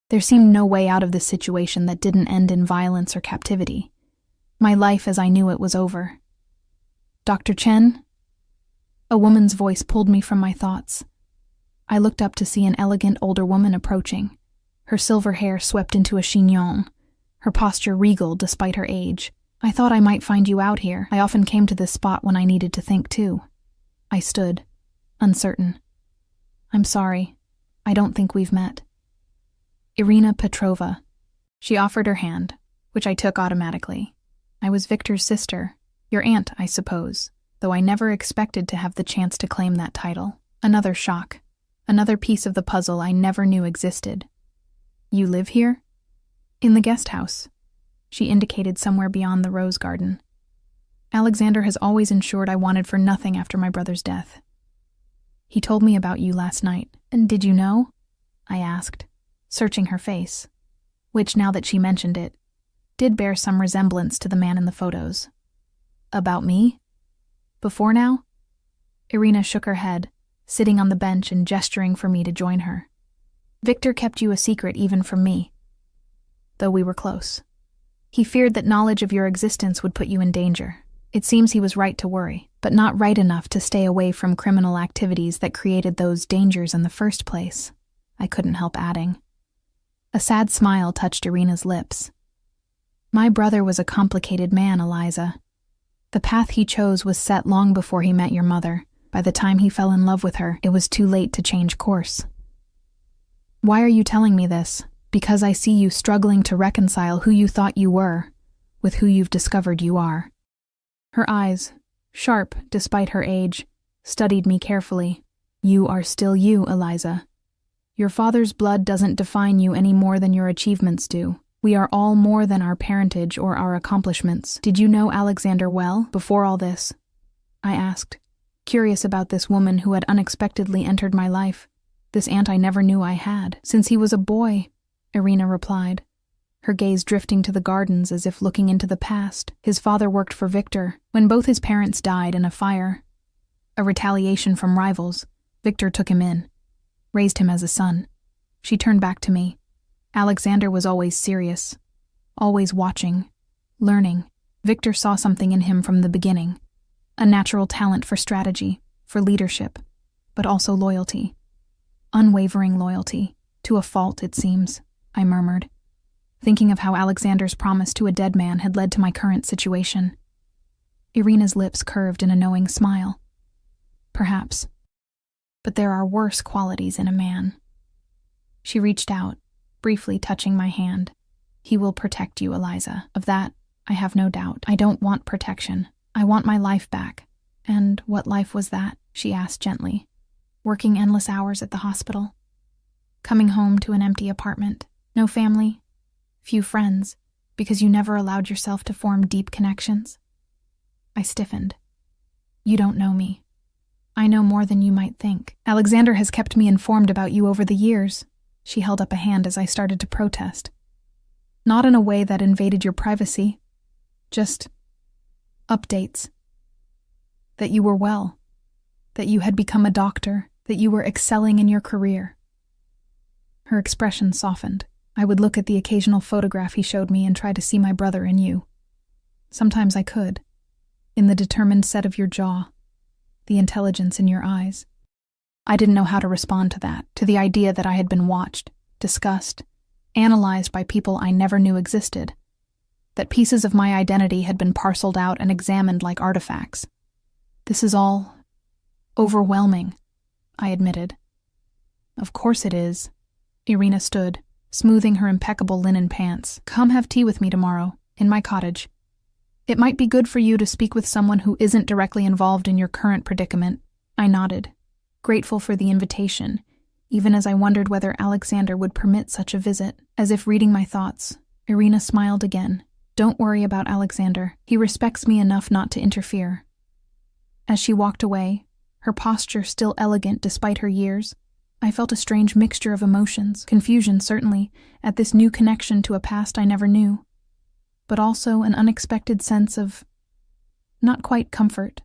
There seemed no way out of this situation that didn't end in violence or captivity. My life as I knew it was over. Dr. Chen? A woman's voice pulled me from my thoughts. I looked up to see an elegant older woman approaching, her silver hair swept into a chignon, her posture regal despite her age. I thought I might find you out here. I often came to this spot when I needed to think too. I stood, uncertain. I'm sorry. I don't think we've met. Irina Petrova. She offered her hand, which I took automatically. I was Victor's sister, your aunt, I suppose, though I never expected to have the chance to claim that title. Another shock. Another piece of the puzzle I never knew existed. You live here? In the guest house. She indicated somewhere beyond the rose garden. Alexander has always ensured I wanted for nothing after my brother's death. He told me about you last night. And did you know? I asked, searching her face, which, now that she mentioned it, did bear some resemblance to the man in the photos. About me? Before now? Irina shook her head, sitting on the bench and gesturing for me to join her. Victor kept you a secret even from me, though we were close. He feared that knowledge of your existence would put you in danger. It seems he was right to worry, but not right enough to stay away from criminal activities that created those dangers in the first place, I couldn't help adding. A sad smile touched Irina's lips. My brother was a complicated man, Eliza. The path he chose was set long before he met your mother. By the time he fell in love with her, it was too late to change course. Why are you telling me this? Because I see you struggling to reconcile who you thought you were with who you've discovered you are. Her eyes, sharp despite her age, studied me carefully. You are still you, Eliza. Your father's blood doesn't define you any more than your achievements do. We are all more than our parentage or our accomplishments. Did you know Alexander well before all this? I asked, curious about this woman who had unexpectedly entered my life, this aunt I never knew I had. Since he was a boy, Irina replied, her gaze drifting to the gardens as if looking into the past. His father worked for Victor. When both his parents died in a fire, a retaliation from rivals, Victor took him in, raised him as a son. She turned back to me. Alexander was always serious, always watching, learning. Victor saw something in him from the beginning, a natural talent for strategy, for leadership, but also loyalty. Unwavering loyalty, to a fault it seems, I murmured, thinking of how Alexander's promise to a dead man had led to my current situation. Irina's lips curved in a knowing smile. Perhaps. But there are worse qualities in a man. She reached out, briefly touching my hand. He will protect you, Eliza. Of that, I have no doubt. I don't want protection. I want my life back. And what life was that? She asked gently. Working endless hours at the hospital. Coming home to an empty apartment. No family. Few friends. Because you never allowed yourself to form deep connections. I stiffened. You don't know me. I know more than you might think. Alexander has kept me informed about you over the years. She held up a hand as I started to protest. Not in a way that invaded your privacy. Just updates. That you were well. That you had become a doctor. That you were excelling in your career. Her expression softened. I would look at the occasional photograph he showed me and try to see my brother in you. Sometimes I could. In the determined set of your jaw. The intelligence in your eyes. I didn't know how to respond to that, to the idea that I had been watched, discussed, analyzed by people I never knew existed, that pieces of my identity had been parceled out and examined like artifacts. This is all overwhelming, I admitted. Of course it is. Irina stood, smoothing her impeccable linen pants. Come have tea with me tomorrow, in my cottage. It might be good for you to speak with someone who isn't directly involved in your current predicament. I nodded, grateful for the invitation, even as I wondered whether Alexander would permit such a visit. As if reading my thoughts, Irina smiled again. Don't worry about Alexander. He respects me enough not to interfere. As she walked away, her posture still elegant despite her years, I felt a strange mixture of emotions, confusion certainly, at this new connection to a past I never knew, but also an unexpected sense of, not quite comfort,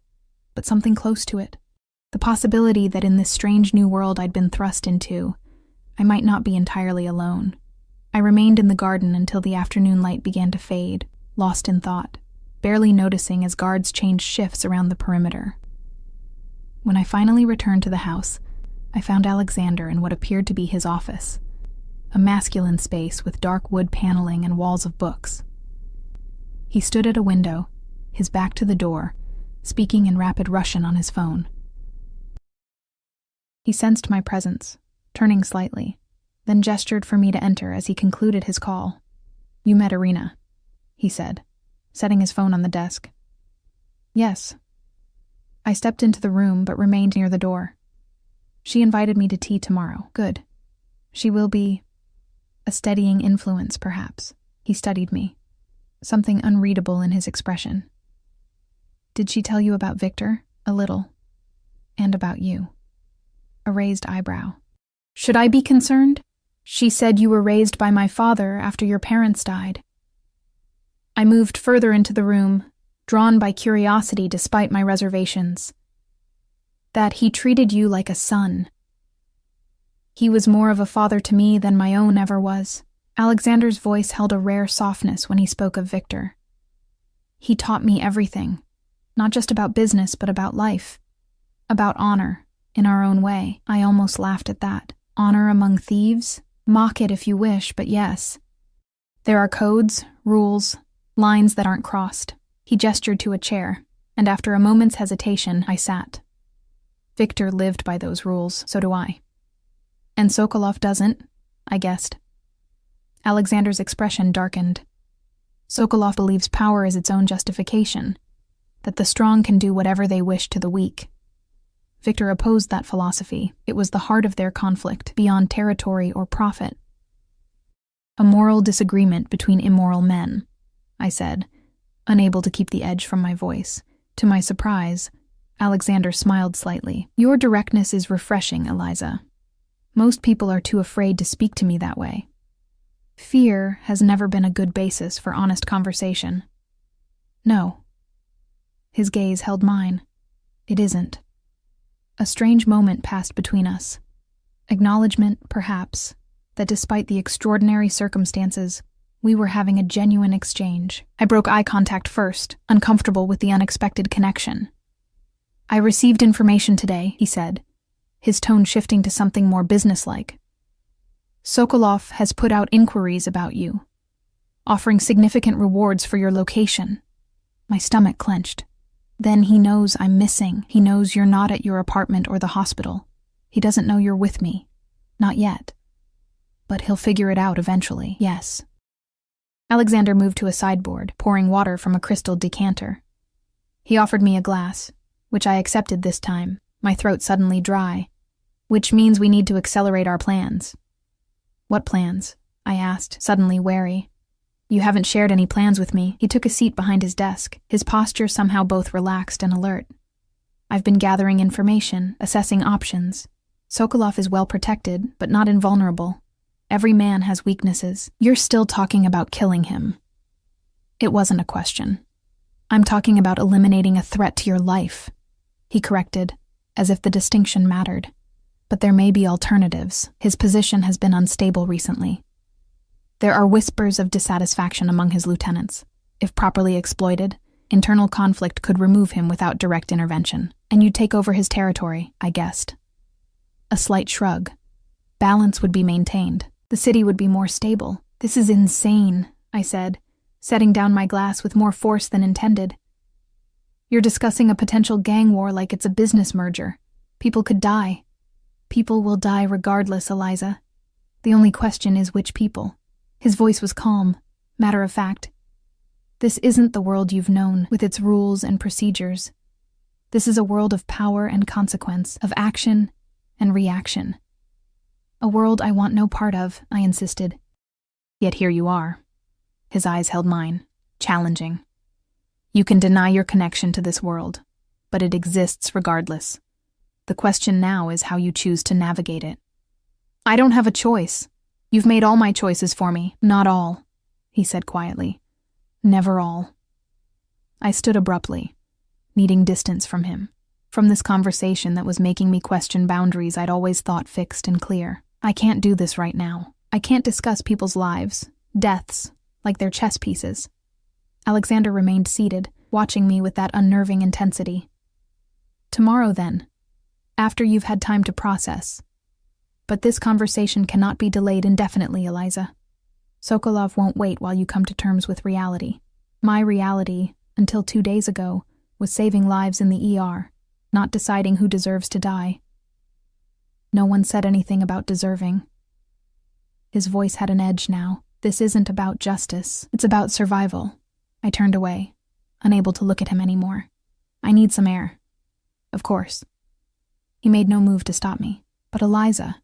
but something close to it. The possibility that in this strange new world I'd been thrust into, I might not be entirely alone. I remained in the garden until the afternoon light began to fade, lost in thought, barely noticing as guards changed shifts around the perimeter. When I finally returned to the house, I found Alexander in what appeared to be his office, a masculine space with dark wood paneling and walls of books. He stood at a window, his back to the door, speaking in rapid Russian on his phone. He sensed my presence, turning slightly, then gestured for me to enter as he concluded his call. You met Irina, he said, setting his phone on the desk. Yes. I stepped into the room but remained near the door. She invited me to tea tomorrow. Good. She will be a steadying influence, perhaps. He studied me, something unreadable in his expression. Did she tell you about Victor? A little. And about you. A raised eyebrow. Should I be concerned? She said you were raised by my father after your parents died. I moved further into the room, drawn by curiosity despite my reservations. That he treated you like a son. He was more of a father to me than my own ever was. Alexander's voice held a rare softness when he spoke of Victor. He taught me everything, not just about business but about life, about honor, in our own way. I almost laughed at that. Honor among thieves? Mock it if you wish, but yes. There are codes, rules, lines that aren't crossed. He gestured to a chair, and after a moment's hesitation, I sat. Victor lived by those rules, so do I. And Sokolov doesn't, I guessed. Alexander's expression darkened. Sokolov believes power is its own justification, that the strong can do whatever they wish to the weak. Victor opposed that philosophy. It was the heart of their conflict, beyond territory or profit. A moral disagreement between immoral men, I said, unable to keep the edge from my voice. To my surprise, Alexander smiled slightly. Your directness is refreshing, Eliza. Most people are too afraid to speak to me that way. Fear has never been a good basis for honest conversation. No. His gaze held mine. It isn't. A strange moment passed between us. Acknowledgement, perhaps, that despite the extraordinary circumstances, we were having a genuine exchange. I broke eye contact first, uncomfortable with the unexpected connection. I received information today, he said, his tone shifting to something more businesslike. Sokolov has put out inquiries about you, offering significant rewards for your location. My stomach clenched. Then he knows I'm missing. He knows you're not at your apartment or the hospital. He doesn't know you're with me. Not yet. But he'll figure it out eventually, yes. Alexander moved to a sideboard, pouring water from a crystal decanter. He offered me a glass, which I accepted this time, my throat suddenly dry. Which means we need to accelerate our plans. What plans? I asked, suddenly wary. You haven't shared any plans with me. He took a seat behind his desk, his posture somehow both relaxed and alert. I've been gathering information, assessing options. Sokolov is well protected, but not invulnerable. Every man has weaknesses. You're still talking about killing him. It wasn't a question. I'm talking about eliminating a threat to your life, he corrected, as if the distinction mattered. But there may be alternatives. His position has been unstable recently. There are whispers of dissatisfaction among his lieutenants. If properly exploited, internal conflict could remove him without direct intervention. And you'd take over his territory, I guessed. A slight shrug. Balance would be maintained. The city would be more stable. This is insane, I said, setting down my glass with more force than intended. You're discussing a potential gang war like it's a business merger. People could die. People will die regardless, Eliza. The only question is which people. His voice was calm, matter of fact. This isn't the world you've known, with its rules and procedures. This is a world of power and consequence, of action and reaction. A world I want no part of, I insisted. Yet here you are. His eyes held mine, challenging. You can deny your connection to this world, but it exists regardless. The question now is how you choose to navigate it. I don't have a choice. You've made all my choices for me. Not all, he said quietly. Never all. I stood abruptly, needing distance from him, from this conversation that was making me question boundaries I'd always thought fixed and clear. I can't do this right now. I can't discuss people's lives, deaths, like they're chess pieces. Alexander remained seated, watching me with that unnerving intensity. Tomorrow, then, after you've had time to process. But this conversation cannot be delayed indefinitely, Eliza. Sokolov won't wait while you come to terms with reality. My reality, until 2 days ago, was saving lives in the ER, not deciding who deserves to die. No one said anything about deserving. His voice had an edge now. This isn't about justice. It's about survival. I turned away, unable to look at him anymore. I need some air. Of course. He made no move to stop me. But Eliza.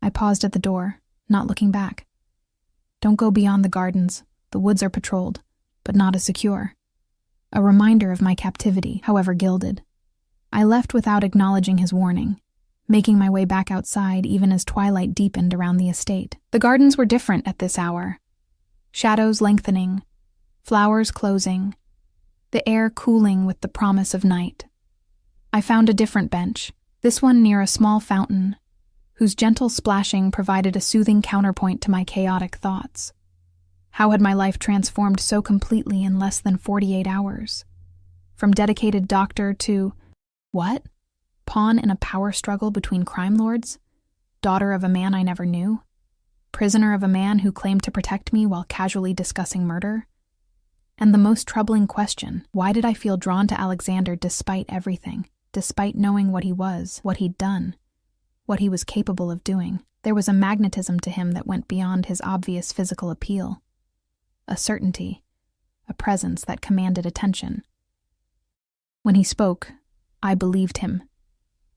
I paused at the door, not looking back. Don't go beyond the gardens. The woods are patrolled, but not as secure. A reminder of my captivity, however gilded. I left without acknowledging his warning, making my way back outside even as twilight deepened around the estate. The gardens were different at this hour. Shadows lengthening, flowers closing, the air cooling with the promise of night. I found a different bench, this one near a small fountain, whose gentle splashing provided a soothing counterpoint to my chaotic thoughts. How had my life transformed so completely in less than 48 hours? From dedicated doctor to, what? Pawn in a power struggle between crime lords? Daughter of a man I never knew? Prisoner of a man who claimed to protect me while casually discussing murder? And the most troubling question, why did I feel drawn to Alexander despite everything, despite knowing what he was, what he'd done, what he was capable of doing? There was a magnetism to him that went beyond his obvious physical appeal. A certainty, a presence that commanded attention. When he spoke, I believed him,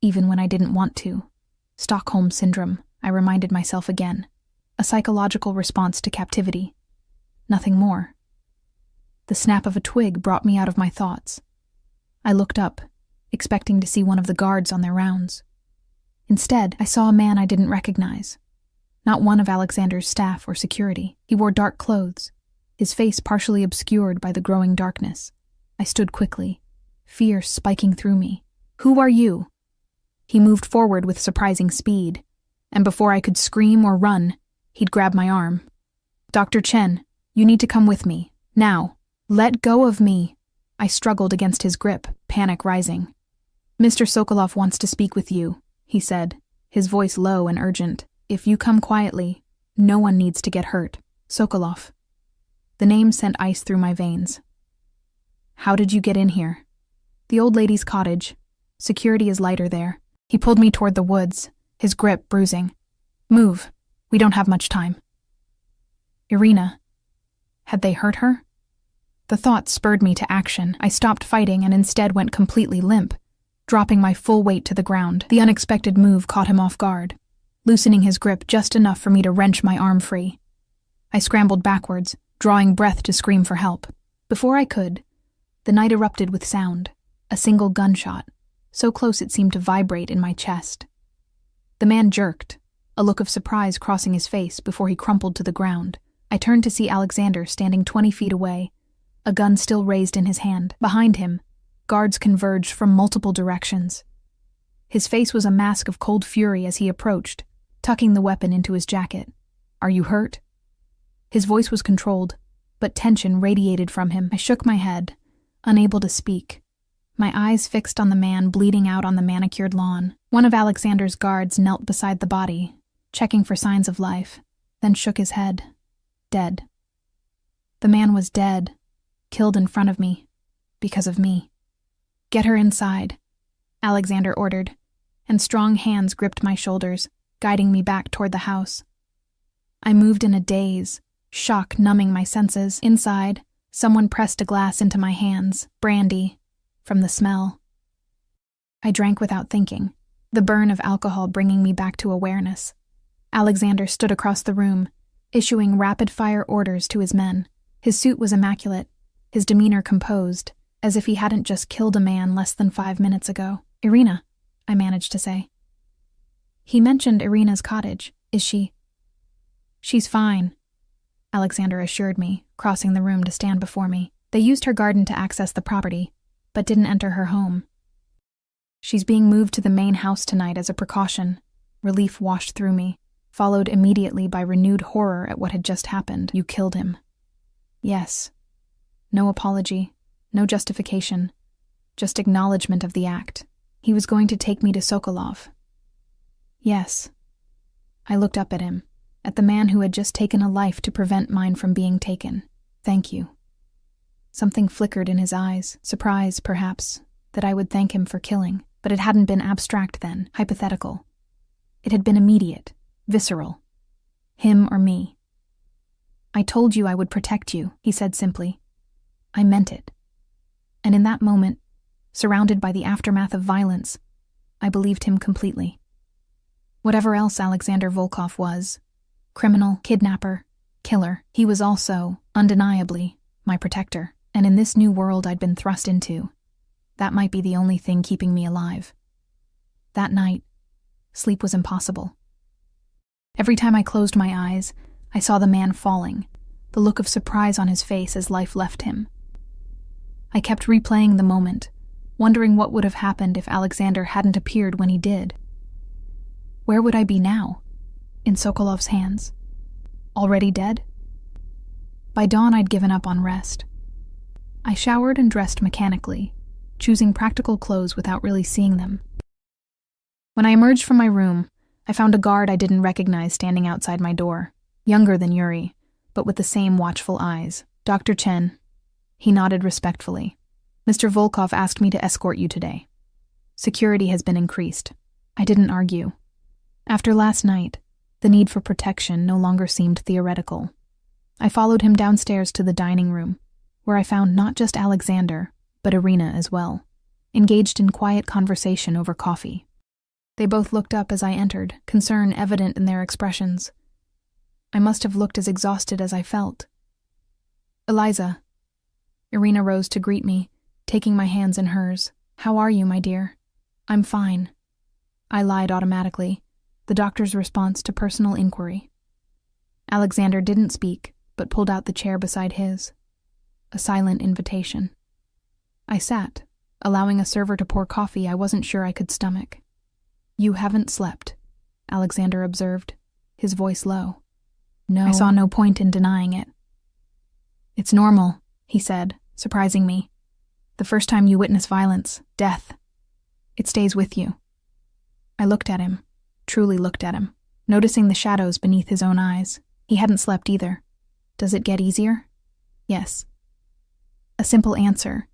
even when I didn't want to. Stockholm Syndrome, I reminded myself again. A psychological response to captivity. Nothing more. The snap of a twig brought me out of my thoughts. I looked up, expecting to see one of the guards on their rounds. Instead, I saw a man I didn't recognize. Not one of Alexander's staff or security. He wore dark clothes, his face partially obscured by the growing darkness. I stood quickly, fear spiking through me. "Who are you?" He moved forward with surprising speed, and before I could scream or run, he'd grab my arm. "Dr. Chen, you need to come with me, now. Let go of me." I struggled against his grip, panic rising. "Mr. Sokolov wants to speak with you," he said, his voice low and urgent. "If you come quietly, no one needs to get hurt. Sokolov." The name sent ice through my veins. "How did you get in here?" "The old lady's cottage. Security is lighter there." He pulled me toward the woods, his grip bruising. "Move. We don't have much time." Irina. Had they hurt her? The thought spurred me to action. I stopped fighting and instead went completely limp, dropping my full weight to the ground. The unexpected move caught him off guard, loosening his grip just enough for me to wrench my arm free. I scrambled backwards, drawing breath to scream for help. Before I could, the night erupted with sound, a single gunshot, so close it seemed to vibrate in my chest. The man jerked, a look of surprise crossing his face before he crumpled to the ground. I turned to see Alexander standing 20 feet away, a gun still raised in his hand. Behind him, guards converged from multiple directions. His face was a mask of cold fury as he approached, tucking the weapon into his jacket. "Are you hurt?" His voice was controlled, but tension radiated from him. I shook my head, unable to speak, my eyes fixed on the man bleeding out on the manicured lawn. One of Alexander's guards knelt beside the body, checking for signs of life, then shook his head. Dead. The man was dead, killed in front of me, because of me. "Get her inside," Alexander ordered, and strong hands gripped my shoulders, guiding me back toward the house. I moved in a daze, shock numbing my senses. Inside, someone pressed a glass into my hands, brandy, from the smell. I drank without thinking, the burn of alcohol bringing me back to awareness. Alexander stood across the room, issuing rapid-fire orders to his men. His suit was immaculate, his demeanor composed, as if he hadn't just killed a man less than 5 minutes ago. "Irina," I managed to say. "He mentioned Irina's cottage. Is she—" "She's fine," Alexander assured me, crossing the room to stand before me. "They used her garden to access the property, but didn't enter her home. She's being moved to the main house tonight as a precaution." Relief washed through me, followed immediately by renewed horror at what had just happened. "You killed him." "Yes." No apology, no justification, just acknowledgement of the act. "He was going to take me to Sokolov." "Yes." I looked up at him, at the man who had just taken a life to prevent mine from being taken. "Thank you." Something flickered in his eyes, surprise, perhaps, that I would thank him for killing, but it hadn't been abstract then, hypothetical. It had been immediate, visceral. Him or me. "I told you I would protect you," he said simply. I meant it. And in that moment, surrounded by the aftermath of violence, I believed him completely. Whatever else Alexander Volkov was, criminal, kidnapper, killer, he was also, undeniably, my protector. And in this new world I'd been thrust into, that might be the only thing keeping me alive. That night, sleep was impossible. Every time I closed my eyes, I saw the man falling, the look of surprise on his face as life left him. I kept replaying the moment, wondering what would have happened if Alexander hadn't appeared when he did. Where would I be now? In Sokolov's hands? Already dead? By dawn I'd given up on rest. I showered and dressed mechanically, choosing practical clothes without really seeing them. When I emerged from my room, I found a guard I didn't recognize standing outside my door, younger than Yuri, but with the same watchful eyes. "Dr. Chen." He nodded respectfully. "Mr. Volkov asked me to escort you today. Security has been increased." I didn't argue. After last night, The need for protection no longer seemed theoretical. I followed him downstairs to the dining room, where I found not just Alexander, but Irina as well, engaged in quiet conversation over coffee. They both looked up as I entered, concern evident in their expressions. I must have looked as exhausted as I felt. "Eliza." Irina rose to greet me, taking my hands in hers. "How are you, my dear?" "I'm fine." I lied automatically, the doctor's response to personal inquiry. Alexander didn't speak, but pulled out the chair beside his. A silent invitation. I sat, allowing a server to pour coffee I wasn't sure I could stomach. "You haven't slept," Alexander observed, his voice low. No. I saw no point in denying it. "It's normal," he said, surprising me. "The first time you witness violence, death, it stays with you." I looked at him, truly looked at him, noticing the shadows beneath his own eyes. He hadn't slept either. "Does it get easier?" "Yes." A simple answer,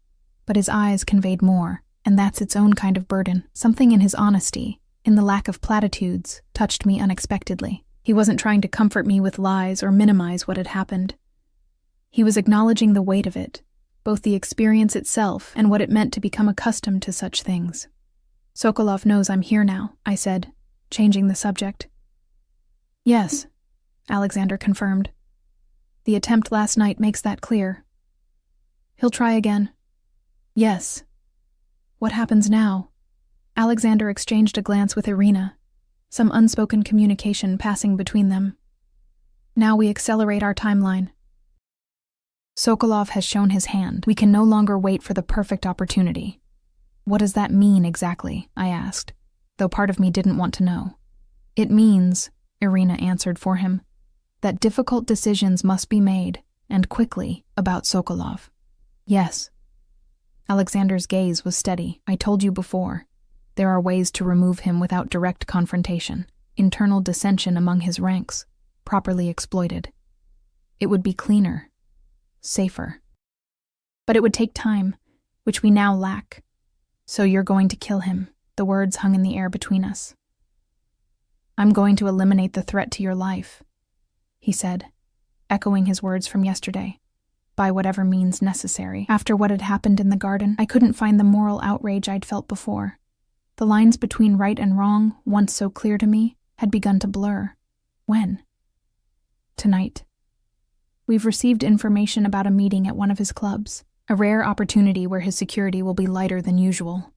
but his eyes conveyed more, and that's its own kind of burden. Something in his honesty, in the lack of platitudes, touched me unexpectedly. He wasn't trying to comfort me with lies or minimize what had happened. He was acknowledging the weight of it, both the experience itself and what it meant to become accustomed to such things. "Sokolov knows I'm here now," I said, changing the subject. "Yes," Alexander confirmed. "The attempt last night makes that clear." "He'll try again." "Yes." "What happens now?" Alexander exchanged a glance with Irina, some unspoken communication passing between them. "Now we accelerate our timeline. Sokolov has shown his hand. We can no longer wait for the perfect opportunity." "What does that mean exactly?" I asked, though part of me didn't want to know. "It means," Irina answered for him, "that difficult decisions must be made, and quickly, about Sokolov." "Yes." Alexander's gaze was steady. "I told you before. There are ways to remove him without direct confrontation, internal dissension among his ranks, properly exploited. It would be cleaner, safer. But it would take time, which we now lack. So you're going to kill him." The words hung in the air between us. "I'm going to eliminate the threat to your life," he said, echoing his words from yesterday, "by whatever means necessary." After what had happened in the garden, I couldn't find the moral outrage I'd felt before. The lines between right and wrong, once so clear to me, had begun to blur. When? Tonight. We've received information about a meeting at one of his clubs, a rare opportunity where his security will be lighter than usual.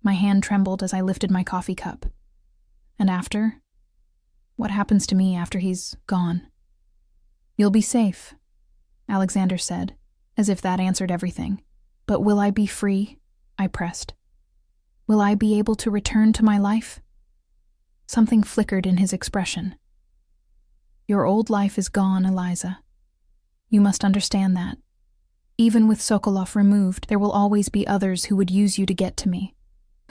My hand trembled as I lifted my coffee cup. "And after? What happens to me after he's gone?" "You'll be safe," Alexander said, as if that answered everything. "But will I be free?" I pressed. "Will I be able to return to my life?" Something flickered in his expression. "Your old life is gone, Eliza. You must understand that. Even with Sokolov removed, there will always be others who would use you to get to me,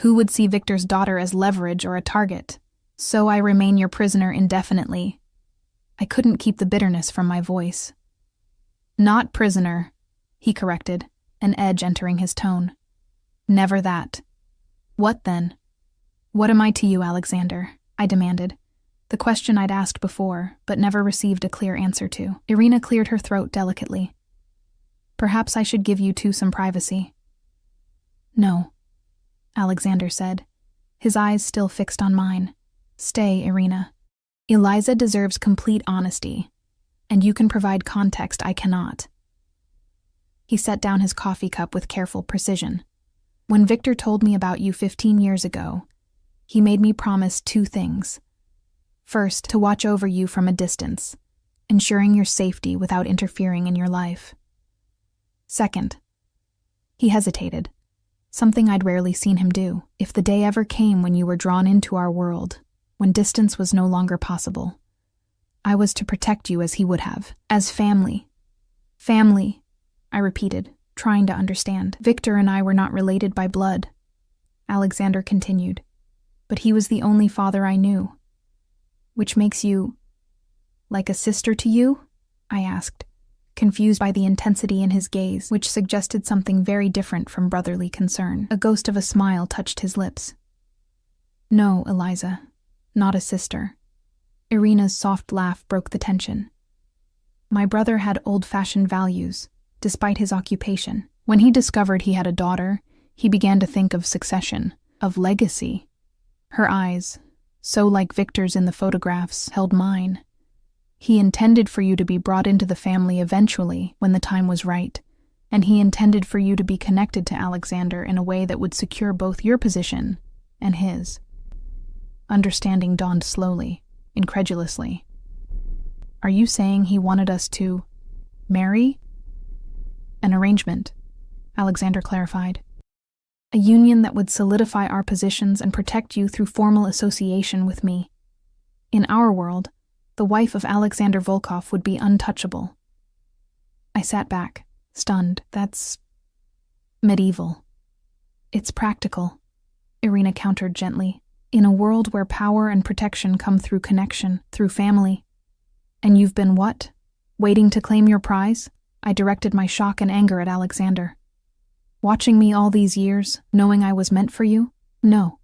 who would see Victor's daughter as leverage or a target. So I remain your prisoner indefinitely." I couldn't keep the bitterness from my voice. "Not prisoner," he corrected, an edge entering his tone. "Never that." "What then?" "What am I to you, Alexander?" I demanded, the question I'd asked before, but never received a clear answer to. Irina cleared her throat delicately. "Perhaps I should give you two some privacy." "No," Alexander said, his eyes still fixed on mine. "Stay, Irina. Eliza deserves complete honesty, and you can provide context I cannot." He set down his coffee cup with careful precision. "When Victor told me about you 15 years ago, he made me promise two things. First, to watch over you from a distance, ensuring your safety without interfering in your life. Second," he hesitated, something I'd rarely seen him do, "if the day ever came when you were drawn into our world, when distance was no longer possible, I was to protect you as he would have, as family." "Family," I repeated, trying to understand. "Victor and I were not related by blood," Alexander continued, "but he was the only father I knew." "Which makes you like a sister to you?" I asked, confused by the intensity in his gaze, which suggested something very different from brotherly concern. A ghost of a smile touched his lips. "No, Eliza, not a sister. Irina's soft laugh broke the tension. My brother had old-fashioned values, despite his occupation. When he discovered he had a daughter, he began to think of succession, of legacy. Her eyes, so like Victor's in the photographs, held mine. He intended for you to be brought into the family eventually, when the time was right, and he intended for you to be connected to Alexander in a way that would secure both your position and his. Understanding dawned slowly, incredulously. Are you saying he wanted us to marry? An arrangement, Alexander clarified. A union that would solidify our positions and protect you through formal association with me. In our world, the wife of Alexander Volkov would be untouchable. I sat back, stunned. That's medieval. It's practical, Irina countered gently. In a world where power and protection come through connection, through family. And you've been what? Waiting to claim your prize? I directed my shock and anger at Alexander. Watching me all these years, knowing I was meant for you? No.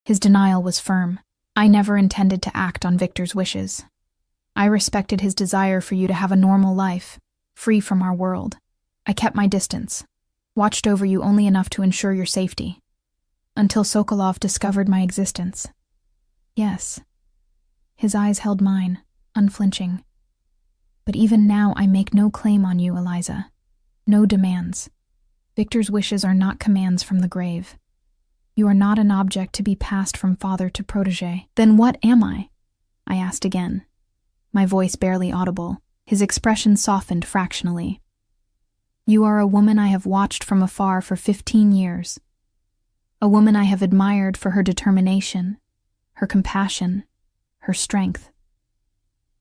His denial was firm. I never intended to act on Victor's wishes. I respected his desire for you to have a normal life, free from our world. I kept my distance, watched over you only enough to ensure your safety. Until Sokolov discovered my existence. Yes. His eyes held mine, unflinching. But even now I make no claim on you, Eliza. No demands. Victor's wishes are not commands from the grave. You are not an object to be passed from father to protege. Then what am I? I asked again, my voice barely audible, his expression softened fractionally. You are a woman I have watched from afar for 15 years. A woman I have admired for her determination, her compassion, her strength.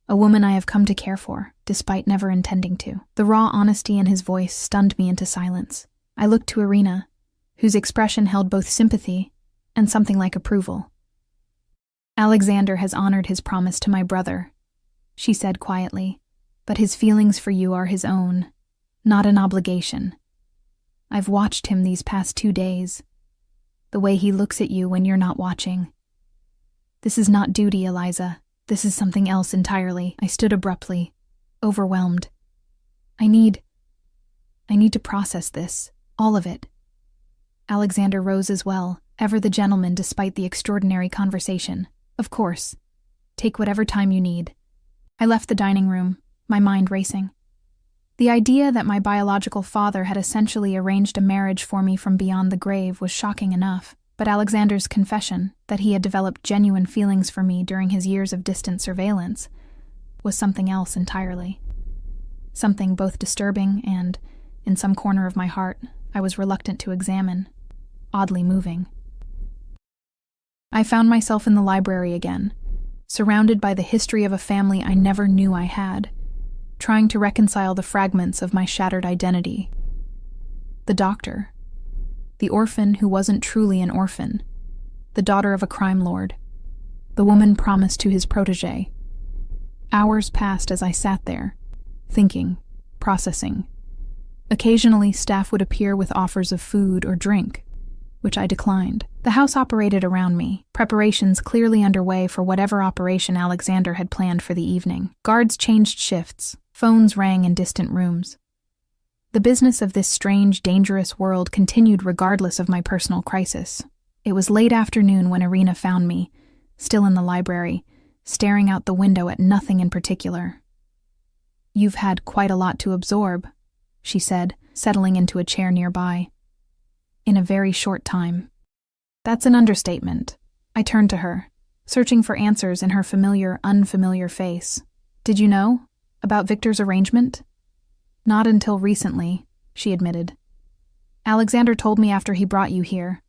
A woman I have come to care for, despite never intending to. The raw honesty in his voice stunned me into silence. I looked to Irina, whose expression held both sympathy and something like approval. Alexander has honored his promise to my brother, she said quietly, but his feelings for you are his own, not an obligation. I've watched him these past 2 days. The way he looks at you when you're not watching. This is not duty, Eliza. This is something else entirely. I stood abruptly, overwhelmed. I need to process this, all of it. Alexander rose as well, ever the gentleman despite the extraordinary conversation. Of course. Take whatever time you need. I left the dining room, my mind racing. The idea that my biological father had essentially arranged a marriage for me from beyond the grave was shocking enough, but Alexander's confession that he had developed genuine feelings for me during his years of distant surveillance was something else entirely. Something both disturbing and, in some corner of my heart, I was reluctant to examine, oddly moving. I found myself in the library again, surrounded by the history of a family I never knew I had, trying to reconcile the fragments of my shattered identity. The doctor, the orphan who wasn't truly an orphan, the daughter of a crime lord, the woman promised to his protege. Hours passed as I sat there, thinking, processing. Occasionally, staff would appear with offers of food or drink, which I declined. The house operated around me, preparations clearly underway for whatever operation Alexander had planned for the evening. Guards changed shifts, phones rang in distant rooms. The business of this strange, dangerous world continued regardless of my personal crisis. It was late afternoon when Irina found me, still in the library, staring out the window at nothing in particular. You've had quite a lot to absorb, she said, settling into a chair nearby. In a very short time. That's an understatement. I turned to her, searching for answers in her familiar, unfamiliar face. Did you know about Victor's arrangement? Not until recently, she admitted. Alexander told me after he brought you here.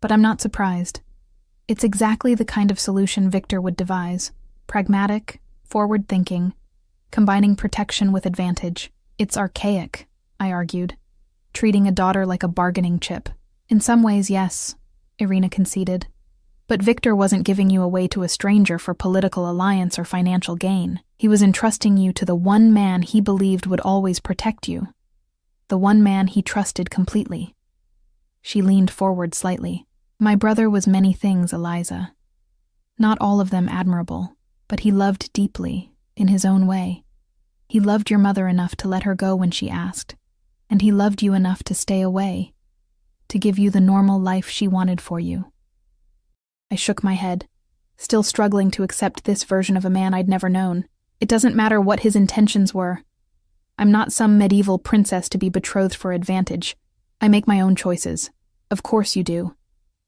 But I'm not surprised. It's exactly the kind of solution Victor would devise. Pragmatic, forward-thinking, combining protection with advantage. It's archaic, I argued, treating a daughter like a bargaining chip. In some ways, yes, Irina conceded. But Victor wasn't giving you away to a stranger for political alliance or financial gain. He was entrusting you to the one man he believed would always protect you. The one man he trusted completely. She leaned forward slightly. My brother was many things, Eliza. Not all of them admirable. But he loved deeply, in his own way. He loved your mother enough to let her go when she asked, and he loved you enough to stay away, to give you the normal life she wanted for you. I shook my head, still struggling to accept this version of a man I'd never known. It doesn't matter what his intentions were. I'm not some medieval princess to be betrothed for advantage. I make my own choices. Of course you do.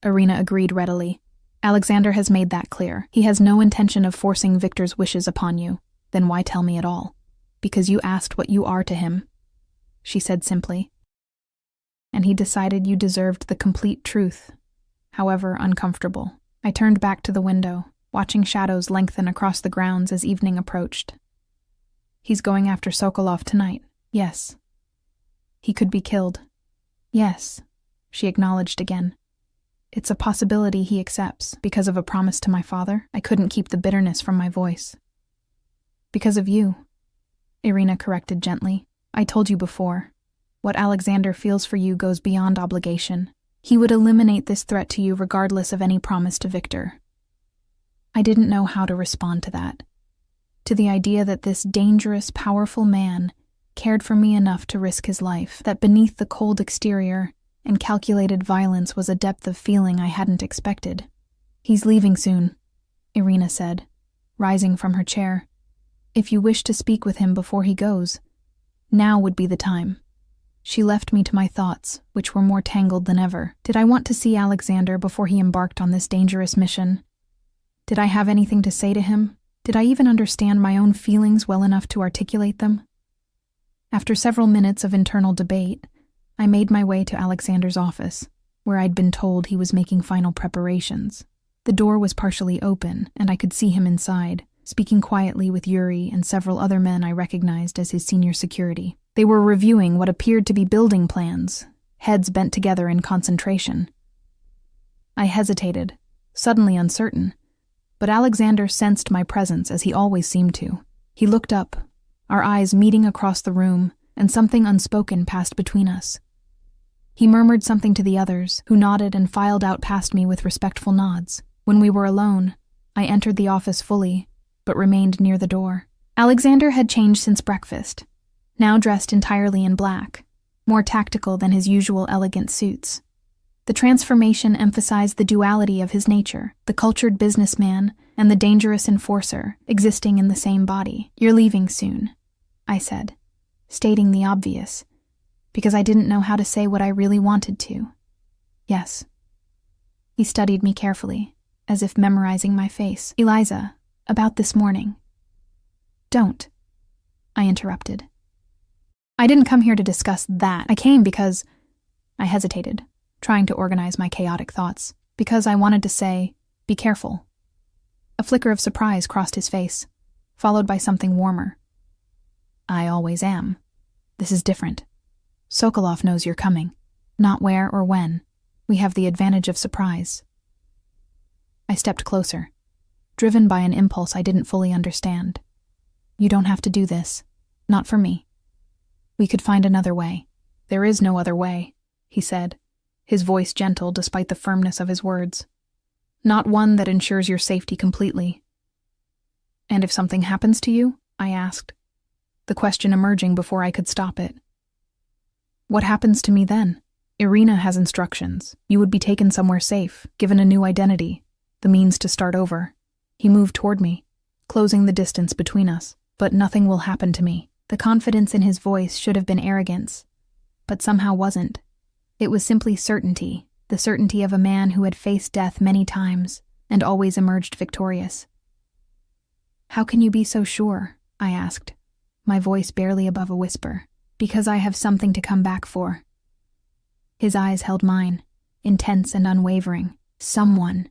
Irina agreed readily. Alexander has made that clear. He has no intention of forcing Victor's wishes upon you. Then why tell me at all? Because you asked what you are to him, she said simply. And he decided you deserved the complete truth, however uncomfortable. I turned back to the window, watching shadows lengthen across the grounds as evening approached. He's going after Sokolov tonight, yes. He could be killed. Yes, she acknowledged again. It's a possibility he accepts. Because of a promise to my father, I couldn't keep the bitterness from my voice. Because of you, Irina corrected gently. I told you before. What Alexander feels for you goes beyond obligation. He would eliminate this threat to you regardless of any promise to Victor. I didn't know how to respond to that. To the idea that this dangerous, powerful man cared for me enough to risk his life, that beneath the cold exterior and calculated violence was a depth of feeling I hadn't expected. He's leaving soon, Irina said, rising from her chair. If you wish to speak with him before he goes, now would be the time. She left me to my thoughts, which were more tangled than ever. Did I want to see Alexander before he embarked on this dangerous mission? Did I have anything to say to him? Did I even understand my own feelings well enough to articulate them? After several minutes of internal debate, I made my way to Alexander's office, where I'd been told he was making final preparations. The door was partially open, and I could see him inside, speaking quietly with Yuri and several other men I recognized as his senior security. They were reviewing what appeared to be building plans, heads bent together in concentration. I hesitated, suddenly uncertain, but Alexander sensed my presence as he always seemed to. He looked up, our eyes meeting across the room, and something unspoken passed between us. He murmured something to the others, who nodded and filed out past me with respectful nods. When we were alone, I entered the office fully, but remained near the door. Alexander had changed since breakfast, now dressed entirely in black, more tactical than his usual elegant suits. The transformation emphasized the duality of his nature, the cultured businessman and the dangerous enforcer existing in the same body. You're leaving soon, I said, stating the obvious, because I didn't know how to say what I really wanted to. Yes. He studied me carefully, as if memorizing my face. Eliza, about this morning. Don't, I interrupted. I didn't come here to discuss that. I came because... I hesitated, trying to organize my chaotic thoughts, because I wanted to say, be careful. A flicker of surprise crossed his face, followed by something warmer. I always am. This is different. Sokolov knows you're coming. Not where or when. We have the advantage of surprise. I stepped closer, driven by an impulse I didn't fully understand. You don't have to do this. Not for me. We could find another way. There is no other way, he said, his voice gentle despite the firmness of his words. Not one that ensures your safety completely. And if something happens to you? I asked, the question emerging before I could stop it. What happens to me then? Irina has instructions. You would be taken somewhere safe, given a new identity, the means to start over. He moved toward me, closing the distance between us. But nothing will happen to me. The confidence in his voice should have been arrogance, but somehow wasn't. It was simply certainty, the certainty of a man who had faced death many times and always emerged victorious. How can you be so sure? I asked, my voice barely above a whisper. Because I have something to come back for. His eyes held mine, intense and unwavering. Someone,